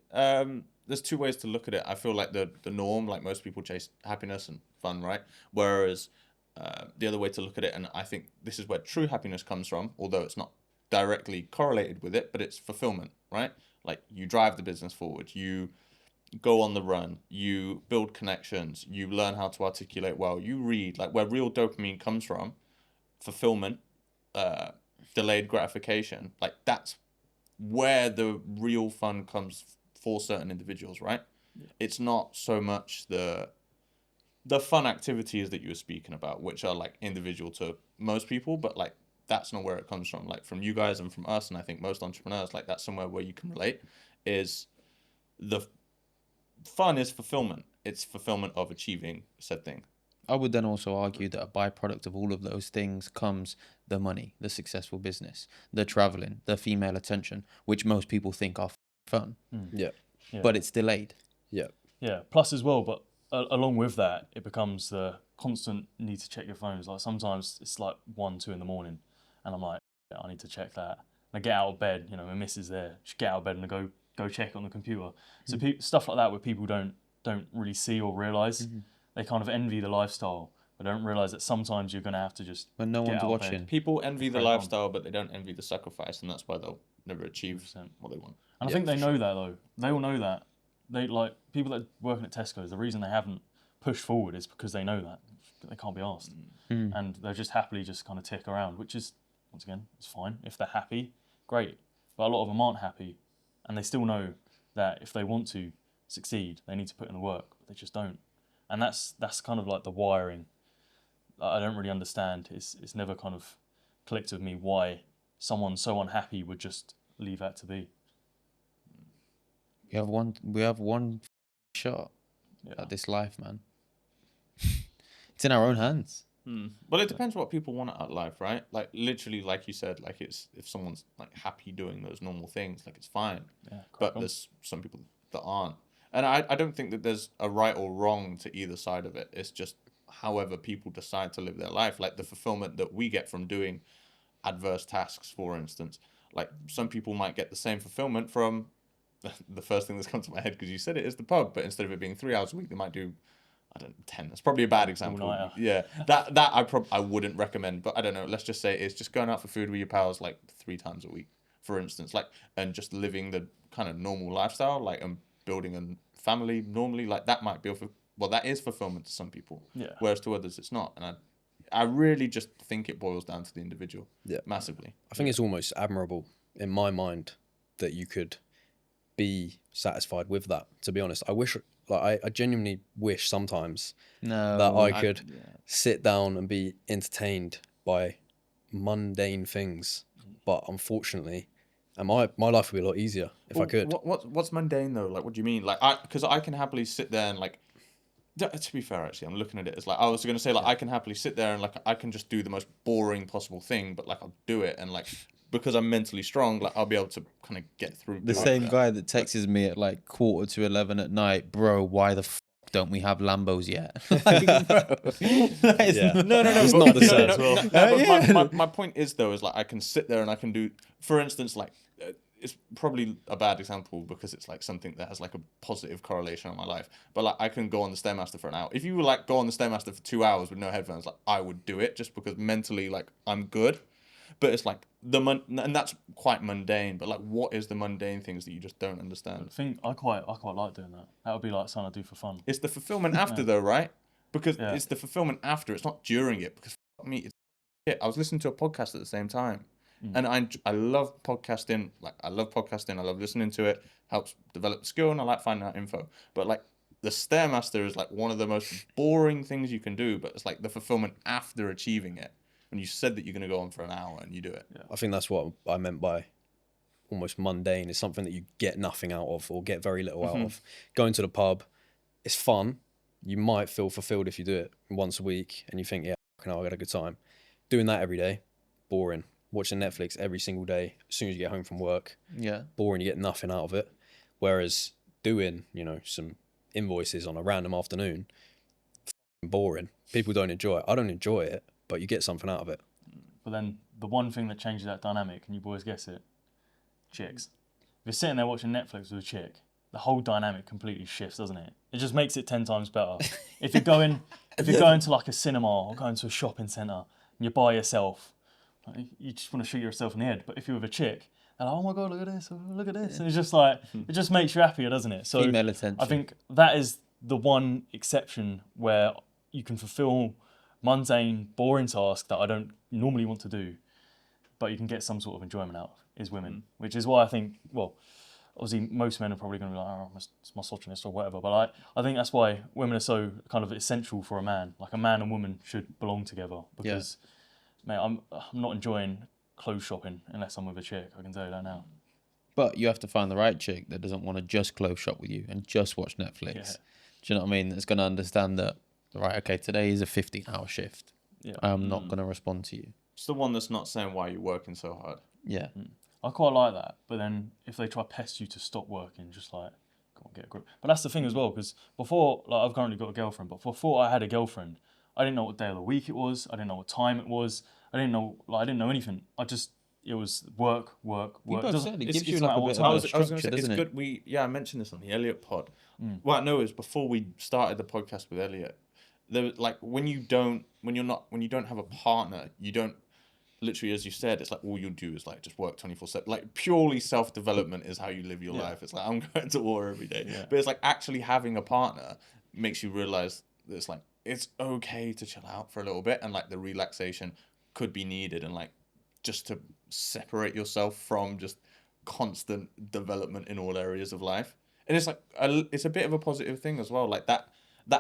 [SPEAKER 1] there's 2 ways to look at it. I feel like the norm, like most people chase happiness and fun, right? Whereas the other way to look at it, and I think this is where true happiness comes from, although it's not directly correlated with it, but it's fulfillment, right? Like you drive the business forward, you go on the run, you build connections, you learn how to articulate well, you read, like where real dopamine comes from, fulfillment, delayed gratification, like that's where the real fun comes for certain individuals, right? Yeah. It's not so much the fun activities that you were speaking about, which are like individual to most people, but like that's not where it comes from. Like from you guys and from us, and I think most entrepreneurs, like that's somewhere where you can relate. Is the fun is fulfillment. It's fulfillment of achieving said thing.
[SPEAKER 4] I would then also argue that a byproduct of all of those things comes the money, the successful business, the traveling, the female attention, which most people think are fun.
[SPEAKER 2] Yeah.
[SPEAKER 4] But it's delayed.
[SPEAKER 2] Yeah.
[SPEAKER 3] yeah. Plus as well, but along with that, it becomes the constant need to check your phones. Like sometimes it's like 1, 2 in the morning, and I'm like, yeah, I need to check that. And I get out of bed, my missus there. She get out of bed and I go check it on the computer. So stuff like that where people don't really see or realize. They kind of envy the lifestyle, but don't realize that sometimes you're going to have to just
[SPEAKER 4] When no
[SPEAKER 3] get
[SPEAKER 4] one's
[SPEAKER 3] out of bed.
[SPEAKER 4] watching.
[SPEAKER 1] People envy the
[SPEAKER 3] Crack on.
[SPEAKER 1] lifestyle, but they don't envy the sacrifice, and that's why they'll never achieve
[SPEAKER 3] 100%.
[SPEAKER 1] what they want.
[SPEAKER 3] And I think they know that though. They all know that. They like people that are working at Tesco's. The reason they haven't pushed forward is because they know that they can't be asked, and they're just happily just kind of tick around, which is once again it's fine if they're happy, great. But a lot of them aren't happy, and they still know that if they want to, succeed, they need to put in the work, but they just don't. And that's kind of like the wiring that I don't really understand. It's never kind of clicked with me why someone so unhappy would just leave that to be.
[SPEAKER 4] We have one shot
[SPEAKER 3] Yeah.
[SPEAKER 4] at this life, man. It's in our own hands.
[SPEAKER 1] Well, it depends what people want out of life, right? Like literally, like you said, like it's if someone's like happy doing those normal things, like it's fine.
[SPEAKER 3] Yeah,
[SPEAKER 1] But there's some people that aren't, and I don't think that there's a right or wrong to either side of it. It's just however people decide to live their life, like the fulfillment that we get from doing adverse tasks, for instance. Like some people might get the same fulfillment from the first thing that's come to my head because you said it is the pub, but instead of it being 3 hours a week, they might do, I don't know, 10. That's probably a bad example.
[SPEAKER 3] All-nighter.
[SPEAKER 1] Yeah, that I wouldn't recommend, but I don't know. Let's just say it's just going out for food with your pals like 3 times a week, for instance, like, and just living the kind of normal lifestyle, like, and building a family normally, like that might be that is fulfillment to some people.
[SPEAKER 3] Yeah.
[SPEAKER 1] Whereas to others it's not, and I really just think it boils down to the individual.
[SPEAKER 2] Yeah.
[SPEAKER 1] Massively.
[SPEAKER 2] I think it's almost admirable in my mind that you could be satisfied with that. To be honest, I genuinely wish sometimes
[SPEAKER 4] No,
[SPEAKER 2] that I could sit down and be entertained by mundane things, but unfortunately, and my life would be a lot easier if I could.
[SPEAKER 1] What's mundane though? Like, what do you mean? Like, because I can happily sit there and like. To be fair, actually, I'm looking at it as like I was gonna say like I can happily sit there and like I can just do the most boring possible thing, but like I'll do it, and like because I'm mentally strong, like I'll be able to kind of get through.
[SPEAKER 4] The same guy that texts me at like 11:15 at night, bro. Why the don't we have Lambos yet? Like, bro, that is
[SPEAKER 1] No.
[SPEAKER 2] It's not the same as well.
[SPEAKER 1] But my point is though is like I can sit there and I can do, for instance, like it's probably a bad example because it's like something that has like a positive correlation on my life. But like I can go on the Stairmaster for an hour. If you were like go on the Stairmaster for 2 hours with no headphones, like I would do it just because mentally like I'm good. But it's like and that's quite mundane. But like, what is the mundane things that you just don't understand?
[SPEAKER 3] I think I quite like doing that. That would be like something I do for fun.
[SPEAKER 1] It's the fulfillment after though, right? Because
[SPEAKER 3] Yeah.
[SPEAKER 1] it's the fulfillment after. It's not during it. Because fuck me, it's shit. I was listening to a podcast at the same time. And I love podcasting. Like I love podcasting. I love listening to it. Helps develop the skill, and I like finding out info. But like the Stairmaster is like one of the most boring things you can do. But it's like the fulfillment after achieving it. When you said that you're gonna go on for an hour and you do it.
[SPEAKER 3] Yeah.
[SPEAKER 2] I think that's what I meant by almost mundane. Is something that you get nothing out of or get very little out of. Going to the pub, it's fun. You might feel fulfilled if you do it once a week and you think, yeah, I had a good time. Doing that every day, boring. Watching Netflix every single day as soon as you get home from work, boring. You get nothing out of it. Whereas doing, some invoices on a random afternoon, boring. People don't enjoy it. I don't enjoy it, but you get something out of it.
[SPEAKER 3] But then the one thing that changes that dynamic, and you boys guess it, chicks. If you're sitting there watching Netflix with a chick, the whole dynamic completely shifts, doesn't it? It just makes it 10 times better. If you're going to like a cinema or going to a shopping centre and you're by yourself, you just want to shoot yourself in the head. But if you're with a chick, they're like, oh my God, look at this, look at this. And it's just like, it just makes you happier, doesn't it? So
[SPEAKER 4] Female attention.
[SPEAKER 3] I think that is the one exception where you can fulfill mundane, boring tasks that I don't normally want to do, but you can get some sort of enjoyment out of, is women. Which is why I think, well, obviously most men are probably going to be like, oh, I'm a misogynist or whatever, but I think that's why women are so kind of essential for a man. Like a man and woman should belong together because, mate, I'm not enjoying clothes shopping unless I'm with a chick. I can tell you that now.
[SPEAKER 4] But you have to find the right chick that doesn't want to just clothes shop with you and just watch Netflix.
[SPEAKER 3] Yeah.
[SPEAKER 4] Do you know what I mean? That's going to understand that, right, okay, today is a 15-hour shift.
[SPEAKER 3] Yeah.
[SPEAKER 4] I'm not going to respond to you.
[SPEAKER 1] It's the one that's not saying why you're working so hard.
[SPEAKER 4] Yeah.
[SPEAKER 3] I quite like that, but then if they try to pest you to stop working, just like, come on, get a grip. But that's the thing as well, because before, like, I've currently got a girlfriend, but before I had a girlfriend, I didn't know what day of the week it was. I didn't know what time it was. I didn't know anything. It was work.
[SPEAKER 4] You both said it gives you
[SPEAKER 3] no
[SPEAKER 4] like
[SPEAKER 3] matter
[SPEAKER 4] a
[SPEAKER 3] what
[SPEAKER 4] bit
[SPEAKER 3] time.
[SPEAKER 4] of
[SPEAKER 1] I
[SPEAKER 4] a
[SPEAKER 1] was going to
[SPEAKER 4] structure,
[SPEAKER 1] say, it's
[SPEAKER 4] doesn't it?
[SPEAKER 1] good. I mentioned this on the Elliot pod. Well, no, it was before we started the podcast with Elliot. There was like when you don't have a partner, you don't literally, as you said, it's like all you do is like just work 24/7. Like purely self-development is how you live your life. It's like I'm going to war every day, but it's like actually having a partner makes you realize that it's like it's okay to chill out for a little bit, and like the relaxation could be needed, and like just to separate yourself from just constant development in all areas of life. And it's like it's a bit of a positive thing as well. Like that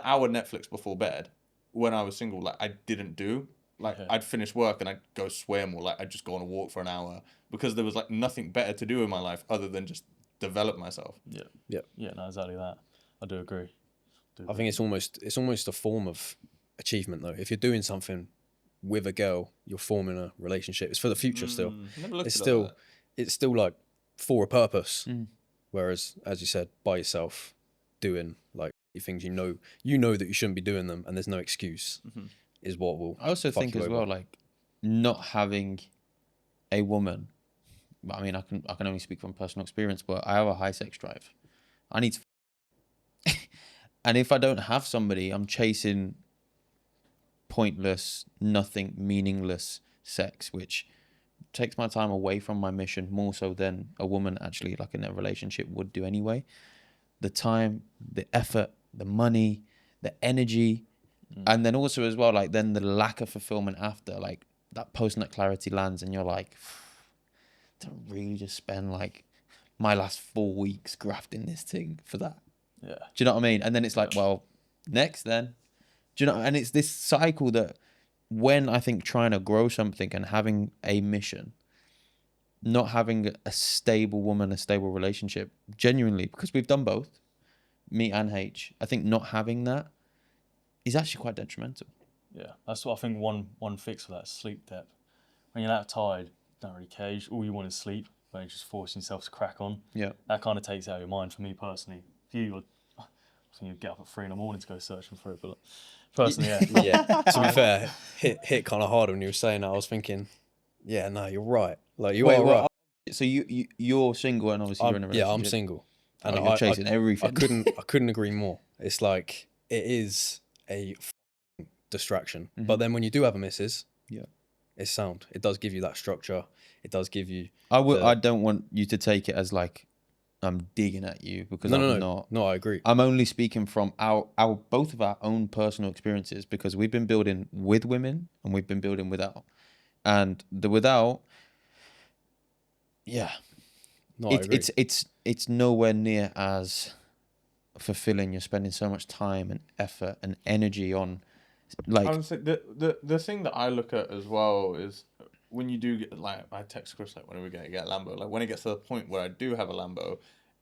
[SPEAKER 1] hour Netflix before bed when I was single, like I didn't do. Like I'd finish work and I'd go swim, or like I'd just go on a walk for an hour, because there was like nothing better to do in my life other than just develop myself.
[SPEAKER 3] Yeah.
[SPEAKER 2] Yeah.
[SPEAKER 3] Yeah, no, exactly that. I do agree.
[SPEAKER 2] I think it's almost a form of achievement though. If you're doing something with a girl, you're forming a relationship. It's for the future still.
[SPEAKER 1] Never looked
[SPEAKER 2] It's
[SPEAKER 1] at it
[SPEAKER 2] still
[SPEAKER 1] like that.
[SPEAKER 2] it's still like for a purpose.
[SPEAKER 4] Mm.
[SPEAKER 2] Whereas, as you said, by yourself, doing like things you know that you shouldn't be doing them, and there's no excuse, is what will.
[SPEAKER 4] I also
[SPEAKER 2] fuck
[SPEAKER 4] think
[SPEAKER 2] you
[SPEAKER 4] as
[SPEAKER 2] over.
[SPEAKER 4] well, like not having a woman. I mean, I can only speak from personal experience, but I have a high sex drive. I need to, and if I don't have somebody, I'm chasing pointless, nothing, meaningless sex, which takes my time away from my mission more so than a woman actually, like in a relationship, would do anyway. The time, the effort, the money, the energy, and then also as well, like then the lack of fulfillment after, like that post-nut clarity lands, and you're like, to really just spend like my last 4 weeks grafting this thing for that.
[SPEAKER 3] Yeah.
[SPEAKER 4] Do you know what I mean? And then it's like, well, next then. Do you know? And it's this cycle that when I think trying to grow something and having a mission, not having a stable woman, a stable relationship, genuinely, because we've done both, me and H, I think not having that is actually quite detrimental.
[SPEAKER 3] Yeah, that's what I think. One fix for that is sleep debt. When you're that tired, don't really care. All you want is sleep, but you're just forcing yourself to crack on.
[SPEAKER 4] Yeah.
[SPEAKER 3] That kind of takes it out of your mind for me personally. For you, I think you'd get up at 3 a.m. to go searching for it, but personally, yeah.
[SPEAKER 2] Yeah. To be fair, hit kind of hard when you were saying that. I was thinking, yeah, no, you're right. Like you are right.
[SPEAKER 4] So you're single and obviously you're in a relationship.
[SPEAKER 2] Yeah, I'm single, and
[SPEAKER 4] you're chasing everything.
[SPEAKER 2] I couldn't agree more. It's like it is a distraction, but then when you do have a missus,
[SPEAKER 4] Yeah.
[SPEAKER 2] it's sound. It does give you that structure. It does give you.
[SPEAKER 4] I don't want you to take it as like I'm digging at you, because I'm not.
[SPEAKER 2] No, I agree.
[SPEAKER 4] I'm only speaking from our both of our own personal experiences, because we've been building with women and we've been building without, and the without, yeah,
[SPEAKER 2] No, I agree.
[SPEAKER 4] it's nowhere near as fulfilling. You're spending so much time and effort and energy on, like,
[SPEAKER 1] I would say the thing that I look at as well is when you do get, like, I text Chris like when are we gonna get a Lambo? Like when it gets to the point where I do have a Lambo,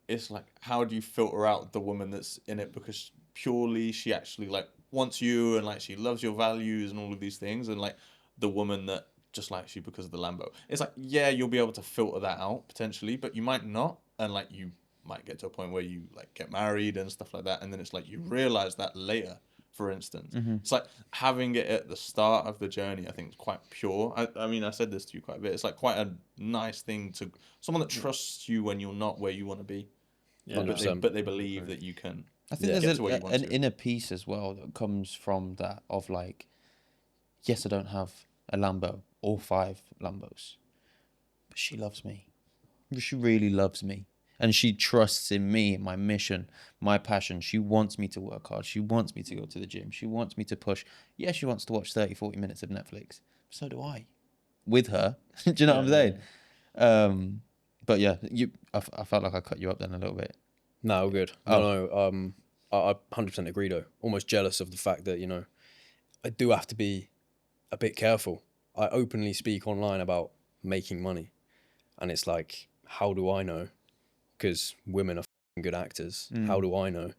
[SPEAKER 1] it's like, how do you filter out the woman that's in it because purely she actually like wants you and like she loves your values and all of these things, and like the woman that just likes you because of the Lambo? It's like, yeah, you'll be able to filter that out potentially, but you might not, and like you might get to a point where you like get married and stuff like that, and then it's like you realize that later. For instance, it's like having it at the start of the journey, I think is quite pure. I mean, I said this to you quite a bit. It's like quite a nice thing to someone that trusts you when you're not where you want to be,
[SPEAKER 3] Yeah,
[SPEAKER 1] but they believe that you can.
[SPEAKER 4] I think
[SPEAKER 1] get
[SPEAKER 4] there's
[SPEAKER 1] to where you want
[SPEAKER 4] an
[SPEAKER 1] to.
[SPEAKER 4] inner peace as well that comes from that, of like, yes, I don't have a Lambo or 5 Lambos, but she loves me. She really loves me. And she trusts in me, my mission, my passion. She wants me to work hard. She wants me to go to the gym. She wants me to push. Yeah, she wants to watch 30, 40 minutes of Netflix. So do I. With her. Do you know what I'm saying? Yeah. But yeah, I felt like I cut you up then a little bit.
[SPEAKER 2] No, all good. No. I 100% agree though. Almost jealous of the fact that, you know, I do have to be a bit careful. I openly speak online about making money, and it's like, how do I know? Because women are good actors. How do I know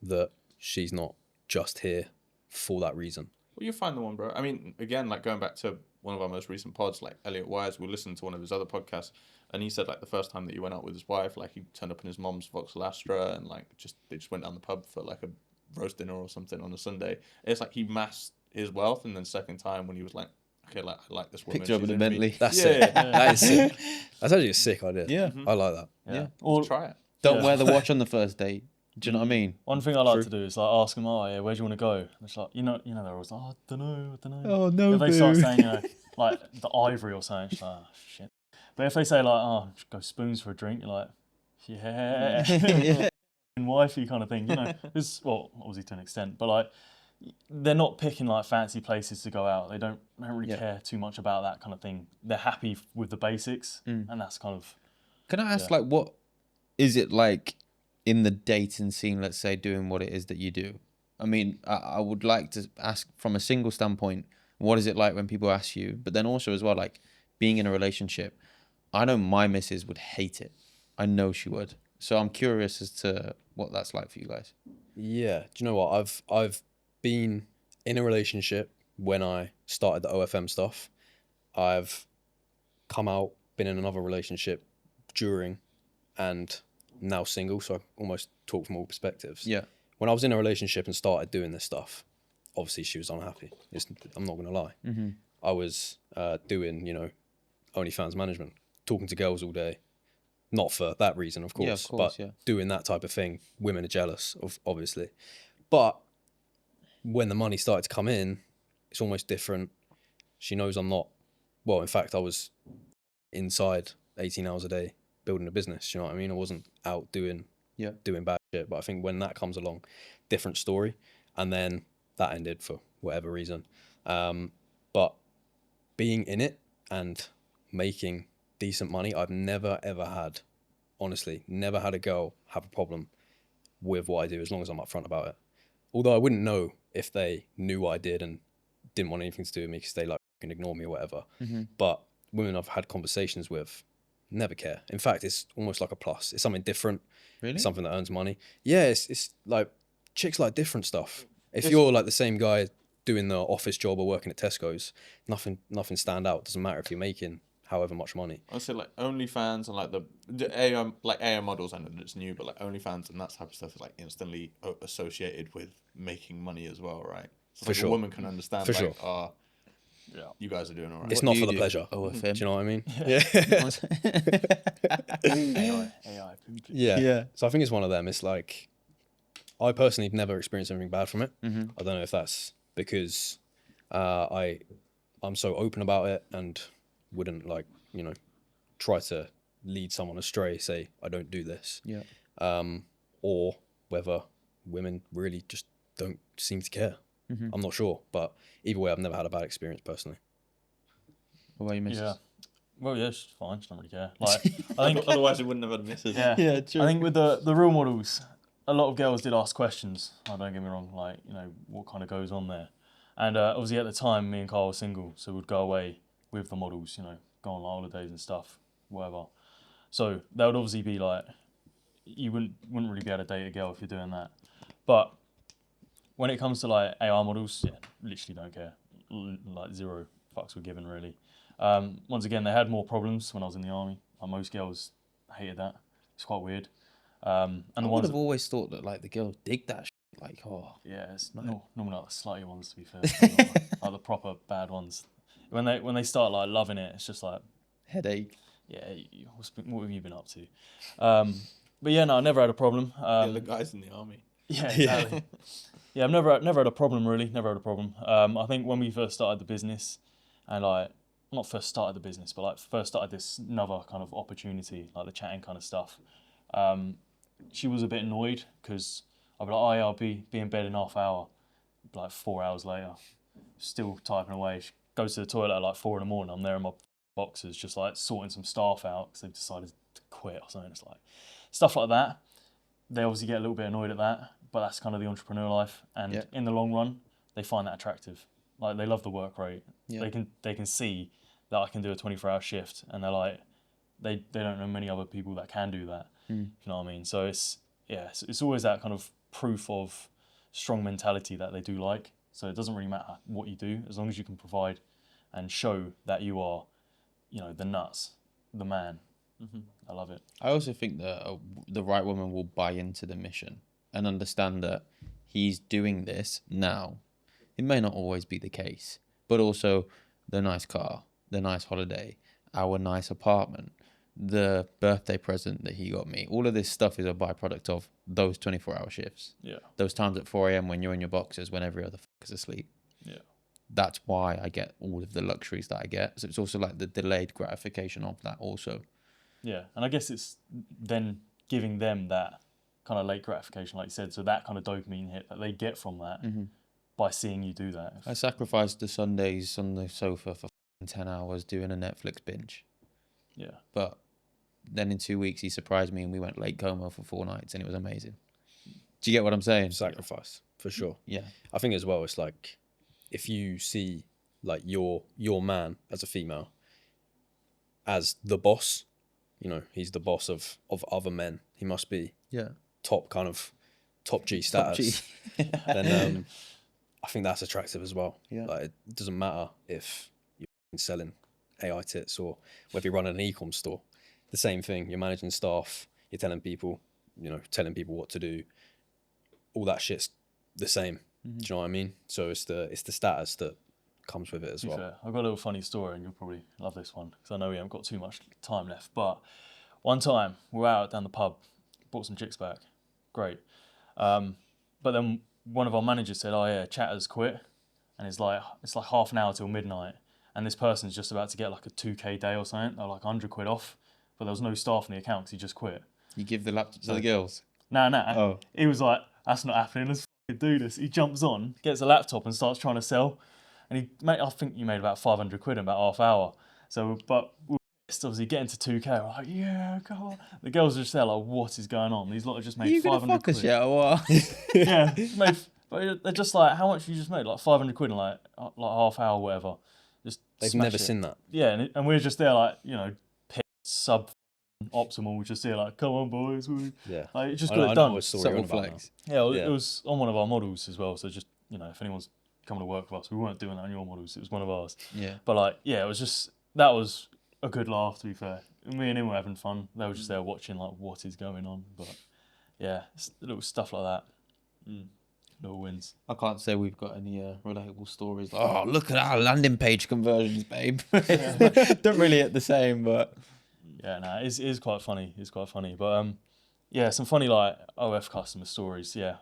[SPEAKER 2] that she's not just here for that reason?
[SPEAKER 1] Well, you'll find the one, bro. I mean, again, like going back to one of our most recent pods, like Elliot Wise, we listened to one of his other podcasts, and he said like the first time that he went out with his wife, like he turned up in his mom's Vauxhall Astra, and like they just went down the pub for like a roast dinner or something on a Sunday. It's like he massed his wealth, and then second time when he was like, okay, like I like this woman.
[SPEAKER 4] Picked her up
[SPEAKER 1] she's
[SPEAKER 4] in a
[SPEAKER 1] into me.
[SPEAKER 4] Bentley.
[SPEAKER 2] That's
[SPEAKER 1] Yeah,
[SPEAKER 2] it.
[SPEAKER 1] yeah.
[SPEAKER 2] That is sick. That's actually a sick idea.
[SPEAKER 4] Yeah.
[SPEAKER 2] I like that.
[SPEAKER 3] Yeah.
[SPEAKER 1] Let's try it.
[SPEAKER 4] Don't wear the watch on the first date. Do you know what I mean?
[SPEAKER 3] One thing I like to do is like ask them, oh yeah, where do you want to go? And it's like, you know, they're always like, oh, I don't know.
[SPEAKER 4] Oh, no,
[SPEAKER 3] If they start saying, you know, like the Ivory or something, it's like, oh shit. But if they say like, oh, go spoons for a drink, you're like, yeah,
[SPEAKER 4] Yeah.
[SPEAKER 3] and wifey kind of thing, you know. It's, well, obviously to an extent, but like they're not picking like fancy places to go out. They don't really care too much about that kind of thing. They're happy with the basics, and that's kind of.
[SPEAKER 4] Can I ask, like, what is it like in the dating scene, let's say, doing what it is that you do? I mean, I would like to ask from a single standpoint, what is it like when people ask you? But then also as well, like being in a relationship. I know my missus would hate it. I know she would. So I'm curious as to what that's like for you guys.
[SPEAKER 2] Yeah. Do you know what? I've been in a relationship when I started the OFM stuff. I've come out, been in another relationship during, and now single. So I almost talk from all perspectives.
[SPEAKER 4] Yeah.
[SPEAKER 2] When I was in a relationship and started doing this stuff, obviously she was unhappy. I'm not going to lie.
[SPEAKER 4] Mm-hmm.
[SPEAKER 2] I was doing, OnlyFans management, talking to girls all day. Not for that reason, of course,
[SPEAKER 4] Yeah, of course,
[SPEAKER 2] but
[SPEAKER 4] yeah.
[SPEAKER 2] doing that type of thing. Women are jealous, obviously. But when the money started to come in, it's almost different. She knows I'm not, well, in fact, I was inside 18 hours a day building a business. You know what I mean? I wasn't out doing bad shit. But I think when that comes along, different story. And then that ended for whatever reason. But being in it and making decent money, I've never ever had, honestly, never had a girl have a problem with what I do as long as I'm upfront about it. Although I wouldn't know if they knew what I did and didn't want anything to do with me because they like can ignore me or whatever.
[SPEAKER 4] Mm-hmm.
[SPEAKER 2] But women I've had conversations with never care. In fact, it's almost like a plus. It's something different.
[SPEAKER 4] Really?
[SPEAKER 2] It's something that earns money. Yeah, it's like chicks like different stuff. If you're like the same guy doing the office job or working at Tesco's, nothing stand out. Doesn't matter if you're making however much money.
[SPEAKER 1] I say like OnlyFans and like the AI models. I know that it's new, but like OnlyFans and that type of stuff is like instantly associated with making money as well, right? So
[SPEAKER 2] For
[SPEAKER 1] like
[SPEAKER 2] sure.
[SPEAKER 1] a woman can understand
[SPEAKER 2] For
[SPEAKER 1] like,
[SPEAKER 2] sure.
[SPEAKER 3] Yeah.
[SPEAKER 1] you guys are doing all right.
[SPEAKER 2] It's
[SPEAKER 4] What
[SPEAKER 2] not
[SPEAKER 4] do
[SPEAKER 2] for
[SPEAKER 4] you
[SPEAKER 2] the
[SPEAKER 4] do?
[SPEAKER 2] pleasure.
[SPEAKER 4] OFM.
[SPEAKER 2] Do you know what I mean?
[SPEAKER 3] AI.
[SPEAKER 2] Yeah.
[SPEAKER 4] Yeah.
[SPEAKER 2] So I think it's one of them. It's like, I personally have never experienced anything bad from it.
[SPEAKER 4] Mm-hmm.
[SPEAKER 2] I don't know if that's because I'm so open about it and wouldn't try to lead someone astray, say I don't do this.
[SPEAKER 4] Yeah.
[SPEAKER 2] Or whether women really just don't seem to care.
[SPEAKER 4] Mm-hmm.
[SPEAKER 2] I'm not sure, but either way, I've never had a bad experience personally.
[SPEAKER 4] What about you, missus?
[SPEAKER 3] Yeah. Well, yeah, she's fine. She don't really care. Like, I think,
[SPEAKER 1] Otherwise, it wouldn't have had misses.
[SPEAKER 3] yeah.
[SPEAKER 4] Yeah, true.
[SPEAKER 3] I think with the real models, a lot of girls did ask questions. Oh, don't get me wrong. Like, what kind of goes on there? And obviously at the time, me and Carl were single, so we'd go away with the models. Go on holidays and stuff, whatever. So that would obviously be like, you wouldn't really be able to date a girl if you're doing that. But when it comes to like AI models, yeah, literally don't care. Like zero fucks were given really. Once again, they had more problems when I was in the army. Like most girls hated that. It's quite weird. And
[SPEAKER 4] I
[SPEAKER 3] the
[SPEAKER 4] would
[SPEAKER 3] ones
[SPEAKER 4] have always thought that like the girls dig that shit. Like, oh,
[SPEAKER 3] yeah, it's normally like the slutty ones to be fair, not like the proper bad ones. When they start like loving it, it's just like,
[SPEAKER 4] headache.
[SPEAKER 3] yeah, what have you been up to? But yeah, no, I never had a problem.
[SPEAKER 1] The guys in the army.
[SPEAKER 3] Yeah, exactly. Yeah, I've never had a problem really. Never had a problem. I think when we first started the business, and like not first started the business, but like first started this another kind of opportunity, like the chatting kind of stuff. She was a bit annoyed because I'd be like, oh yeah, I'll be in bed in half hour. Like 4 hours later, still typing away. She goes to the toilet at like 4 in the morning. I'm there in my boxes, just like sorting some staff out because they've decided to quit or something. It's like stuff like that. They obviously get a little bit annoyed at that, but that's kind of the entrepreneur life. And in the long run, they find that attractive. Like they love the work rate.
[SPEAKER 4] Yeah.
[SPEAKER 3] They can see that I can do a 24-hour shift, and they're like, they don't know many other people that can do that. If you know what I mean? So it's always that kind of proof of strong mentality that they do like. So it doesn't really matter what you do, as long as you can provide and show that you are, the nuts, the man.
[SPEAKER 1] Mm-hmm.
[SPEAKER 3] I love it.
[SPEAKER 4] I also think that the right woman will buy into the mission and understand that he's doing this now. It may not always be the case, but also the nice car, the nice holiday, our nice apartment, the birthday present that he got me. All of this stuff is a byproduct of those 24-hour shifts.
[SPEAKER 3] Yeah.
[SPEAKER 4] Those times at 4 a.m. when you're in your boxes when every other fuck is asleep.
[SPEAKER 3] Yeah.
[SPEAKER 4] That's why I get all of the luxuries that I get. So it's also like the delayed gratification of that also.
[SPEAKER 3] Yeah, and I guess it's then giving them that kind of late gratification, like you said, so that kind of dopamine hit that they get from that by seeing you do that.
[SPEAKER 4] I sacrificed the Sundays on the sofa for 10 hours doing a Netflix binge.
[SPEAKER 3] Yeah.
[SPEAKER 4] But then in 2 weeks he surprised me and we went Lake Como for 4 nights and it was amazing. Do you get what I'm saying?
[SPEAKER 2] Sacrifice, for sure.
[SPEAKER 4] Yeah.
[SPEAKER 2] I think as well, it's like, if you see like your man as a female as the boss, you know, he's the boss of other men, he must be top G status. Then I think that's attractive as well.
[SPEAKER 4] Yeah.
[SPEAKER 2] Like, it doesn't matter if you're selling AI tits or whether you're running an e-com store. The same thing. You're managing staff. You're telling people what to do. All that shit's the same. Do you know what I mean? So it's the status that comes with it as well.
[SPEAKER 3] Fair. I've got a little funny story, and you'll probably love this one because I know we haven't got too much time left. But one time we were out down the pub, brought some chicks back, great. But then one of our managers said, "Oh yeah, Chatter's quit," and it's like half an hour till midnight, and this person's just about to get like a 2K day or something. They're like 100 quid off, but there was no staff in the account because he just quit.
[SPEAKER 4] You give the laptop to the girls?
[SPEAKER 3] Nah.
[SPEAKER 4] Oh.
[SPEAKER 3] He was like, "That's not happening. Let's fucking do this." He jumps on, gets a laptop, and starts trying to sell. And I think he made about 500 quid in about half hour. So, but we were pissed, obviously getting to 2K. We're like, yeah, come on. The girls are just there like, what is going on? These lot have just made 500 quid.
[SPEAKER 4] Yeah, or
[SPEAKER 3] Yeah, but they're just like, how much you just made? Like 500 quid in like half hour or whatever. Just
[SPEAKER 2] They've
[SPEAKER 3] smash
[SPEAKER 2] never
[SPEAKER 3] it.
[SPEAKER 2] seen that.
[SPEAKER 3] Yeah, and we're just there like, you know, pissed, sub-optimal. We're just here like, come on, boys.
[SPEAKER 2] Yeah.
[SPEAKER 3] Like, just
[SPEAKER 2] I
[SPEAKER 3] got
[SPEAKER 2] know-
[SPEAKER 3] it
[SPEAKER 2] I know
[SPEAKER 3] done.
[SPEAKER 2] what story you're on about
[SPEAKER 4] flex.
[SPEAKER 3] Yeah,
[SPEAKER 2] Yeah.
[SPEAKER 3] it was on one of our models as well. So just, you know, if anyone's coming to work with us, we weren't doing that on your models. It was one of ours.
[SPEAKER 4] Yeah.
[SPEAKER 3] But like, yeah, it was just, that was a good laugh, to be fair. Me and him were having fun. They were just there watching like what is going on. But yeah, little stuff like that. Little wins.
[SPEAKER 4] I can't say we've got any relatable stories. Like, oh, look at our landing page conversions, babe. Don't really hit the same, but
[SPEAKER 3] Yeah, no, it is quite funny. It's quite funny. But yeah, some funny like OF customer stories. Yeah,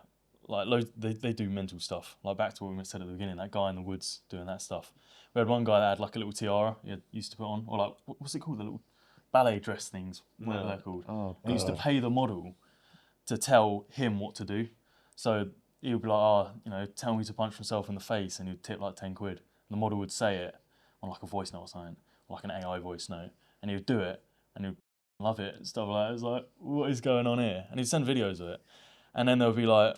[SPEAKER 3] like loads, they do mental stuff. Like back to what we said at the beginning, that guy in the woods doing that stuff. We had one guy that had like a little tiara he used to put on, or like what's it called, the little ballet dress things, whatever they're called.
[SPEAKER 4] oh,
[SPEAKER 3] He used to pay the model to tell him what to do. So he would be like, oh, you know, tell me to punch myself in the face, and he'd tip like 10 quid. And the model would say it on like a voice note or something, or like an AI voice note, and he would do it, and he'd love it and stuff like that. It was like, what is going on here? And he'd send videos of it. And then there would be like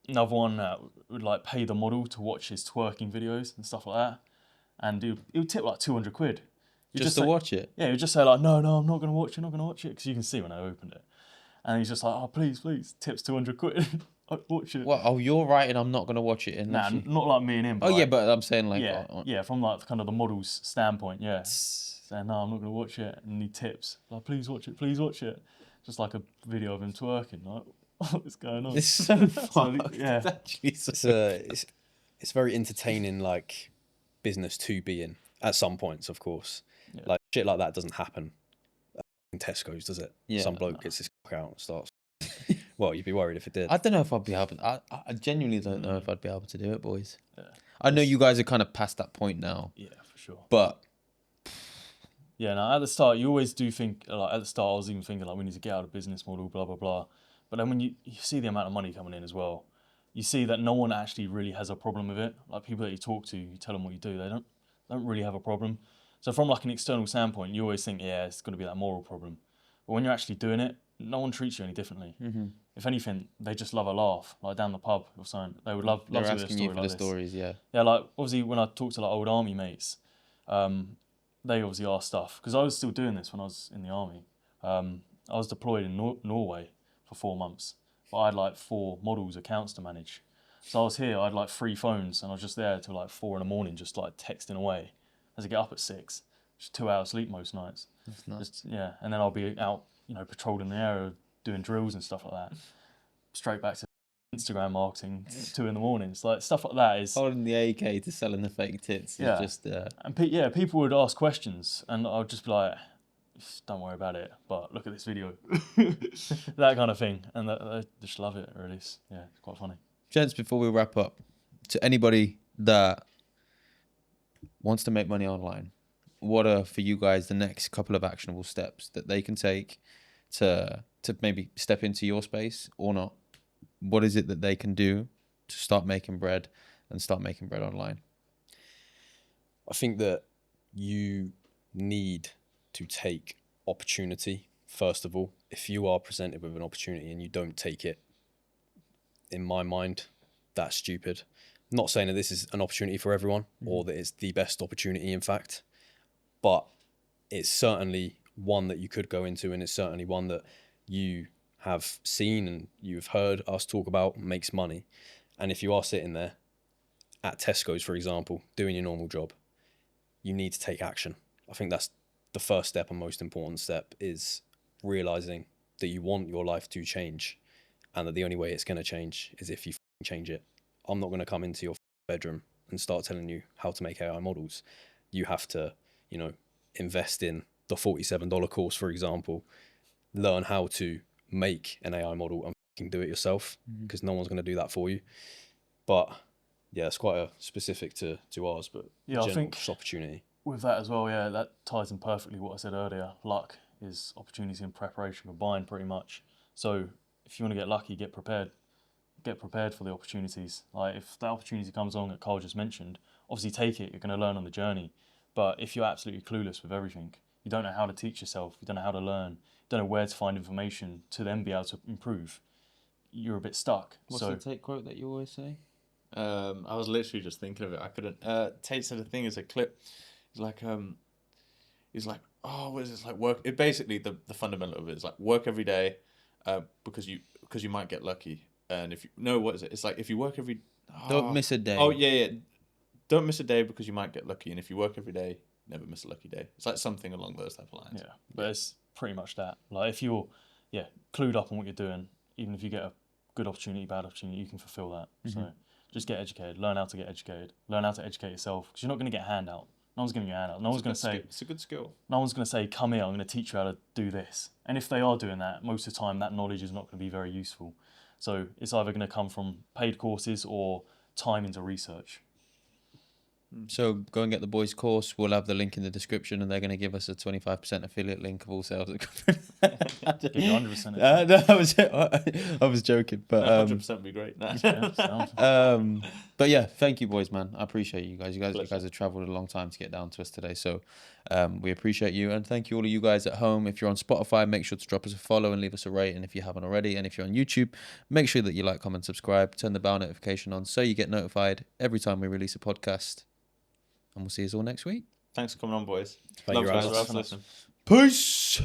[SPEAKER 3] another one that would like pay the model to watch his twerking videos and stuff like that. And he would tip like 200 quid.
[SPEAKER 4] just to watch it.
[SPEAKER 3] Yeah, he'd just say like, no, I'm not going to watch it, because you can see when I opened it. And he's just like, oh, please, tips 200 quid. I'd watch it.
[SPEAKER 4] What? Oh, you're writing. I'm not gonna watch it.
[SPEAKER 3] Nah, not like me and him.
[SPEAKER 4] Oh
[SPEAKER 3] like,
[SPEAKER 4] yeah, but I'm saying like.
[SPEAKER 3] yeah, from like kind of the model's standpoint, yeah. Saying, no, I'm not going to watch it. And he tips, like, please watch it. Just like a video of him twerking, like, what's going on?
[SPEAKER 4] It's so fucked.
[SPEAKER 3] Yeah.
[SPEAKER 4] It's actually so.
[SPEAKER 2] It's very entertaining, like, business to be in at some points, of course.
[SPEAKER 3] Yeah.
[SPEAKER 2] Like, shit like that doesn't happen in Tesco's, does it?
[SPEAKER 4] Yeah.
[SPEAKER 2] Some bloke gets his cock out and starts. Well, you'd be worried if it did.
[SPEAKER 4] I don't know if I'd be able. I genuinely don't know if I'd be able to do it, boys.
[SPEAKER 3] Yeah.
[SPEAKER 4] I know you guys are kind of past that point now,
[SPEAKER 3] Yeah, for sure.
[SPEAKER 4] but
[SPEAKER 3] Yeah, no, at the start, you always do think, like, at the start, I was even thinking, like, we need to get out of business model, blah, blah, blah. But then when you see the amount of money coming in as well, you see that no one actually really has a problem with it. Like, people that you talk to, you tell them what you do, they don't really have a problem. So from, like, an external standpoint, you always think, yeah, it's going to be that moral problem. But when you're actually doing it, no one treats you any differently.
[SPEAKER 4] Mm-hmm.
[SPEAKER 3] If anything, they just love a laugh, like down the pub or something. They would love
[SPEAKER 4] they're
[SPEAKER 3] to hear a
[SPEAKER 4] asking
[SPEAKER 3] story
[SPEAKER 4] you for
[SPEAKER 3] like
[SPEAKER 4] the
[SPEAKER 3] this.
[SPEAKER 4] stories. Yeah.
[SPEAKER 3] Yeah, like obviously when I talk to like old army mates, they obviously ask stuff because I was still doing this when I was in the army. I was deployed in Norway for 4 months, but I had like 4 models accounts to manage. So I was here, I had like 3 phones, and I was just there till like 4 in the morning, just like texting away. As I get up at 6, just 2 hours sleep most nights.
[SPEAKER 4] That's nuts.
[SPEAKER 3] Just, yeah, and then I'll be out, you know, patrolling the area, doing drills and stuff like that. Straight back to Instagram marketing, 2 in the morning. It's like stuff like that is.
[SPEAKER 4] Holding the AK to selling the fake tits.
[SPEAKER 3] Yeah.
[SPEAKER 4] Is just.
[SPEAKER 3] And people would ask questions, and I'd just be like, "Don't worry about it, but look at this video," that kind of thing, and they just love it. Really, it's quite funny.
[SPEAKER 4] Gents, before we wrap up, to anybody that wants to make money online, what are for you guys the next couple of actionable steps that they can take to maybe step into your space or not? What is it that they can do to start making bread and start making bread online?
[SPEAKER 2] I think that you need to take opportunity first of all, if you are presented with an opportunity and you don't take it, in my mind, that's stupid. Not saying that this is an opportunity for everyone or that it's the best opportunity, in fact, but it's certainly one that you could go into, and it's certainly one that you have seen and you've heard us talk about makes money. And if you are sitting there at Tesco's, for example, doing your normal job, you need to take action. I think that's the first step and most important step, is realizing that you want your life to change, and that the only way it's going to change is if you change it. I'm not going to come into your bedroom and start telling you how to make AI models. You have to, invest in the $47 course, for example, learn how to make an AI model and do it yourself, because no one's going to do that for you. But yeah, it's quite specific to ours, but
[SPEAKER 3] Yeah, I think
[SPEAKER 2] just opportunity.
[SPEAKER 3] with that as well, yeah, that ties in perfectly what I said earlier. Luck is opportunity and preparation combined, pretty much. So if you want to get lucky, get prepared. Get prepared for the opportunities. Like if that opportunity comes along that Carl just mentioned, obviously take it. You're going to learn on the journey. But if you're absolutely clueless with everything, you don't know how to teach yourself, you don't know how to learn, you don't know where to find information to then be able to improve, you're a bit stuck.
[SPEAKER 4] What's the take quote that you always say?
[SPEAKER 1] I was literally just thinking of it. I couldn't. Tate said the thing is a clip. He's like, oh, what is this like? Work. It basically the fundamental of it is like work every day, because you might get lucky. And if you no, what is it? It's like if you work every.
[SPEAKER 4] Don't miss a day.
[SPEAKER 1] Oh yeah. Don't miss a day because you might get lucky, and if you work every day, never miss a lucky day. It's like something along those type of lines.
[SPEAKER 3] Yeah, but it's pretty much that. Like if you're, clued up on what you're doing, even if you get a good opportunity, bad opportunity, you can fulfill that. So just get educated. Learn how to get educated. Learn how to educate yourself, because you're not going to get a handout. No one's giving you a handout. No one's going to say
[SPEAKER 1] it's a good skill.
[SPEAKER 3] No one's going to say, come here, I'm going to teach you how to do this. And if they are doing that, most of the time that knowledge is not going to be very useful. So it's either going to come from paid courses or time into research.
[SPEAKER 4] So go and get the boys' course. We'll have the link in the description, and they're going to give us a 25% affiliate link of all sales.
[SPEAKER 3] Give you 100%.
[SPEAKER 4] No, I was joking, but
[SPEAKER 1] 100% would be great.
[SPEAKER 4] but yeah, thank you, boys, man. I appreciate you guys. You guys have travelled a long time to get down to us today, so we appreciate you, and thank you all of you guys at home. If you're on Spotify, make sure to drop us a follow and leave us a rating if you haven't already. And if you're on YouTube, make sure that you like, comment, subscribe, turn the bell notification on so you get notified every time we release a podcast. And we'll see you all next week.
[SPEAKER 1] Thanks for coming on, boys.
[SPEAKER 2] Thank you,
[SPEAKER 1] Love
[SPEAKER 2] guys.
[SPEAKER 1] for listening.
[SPEAKER 4] Peace.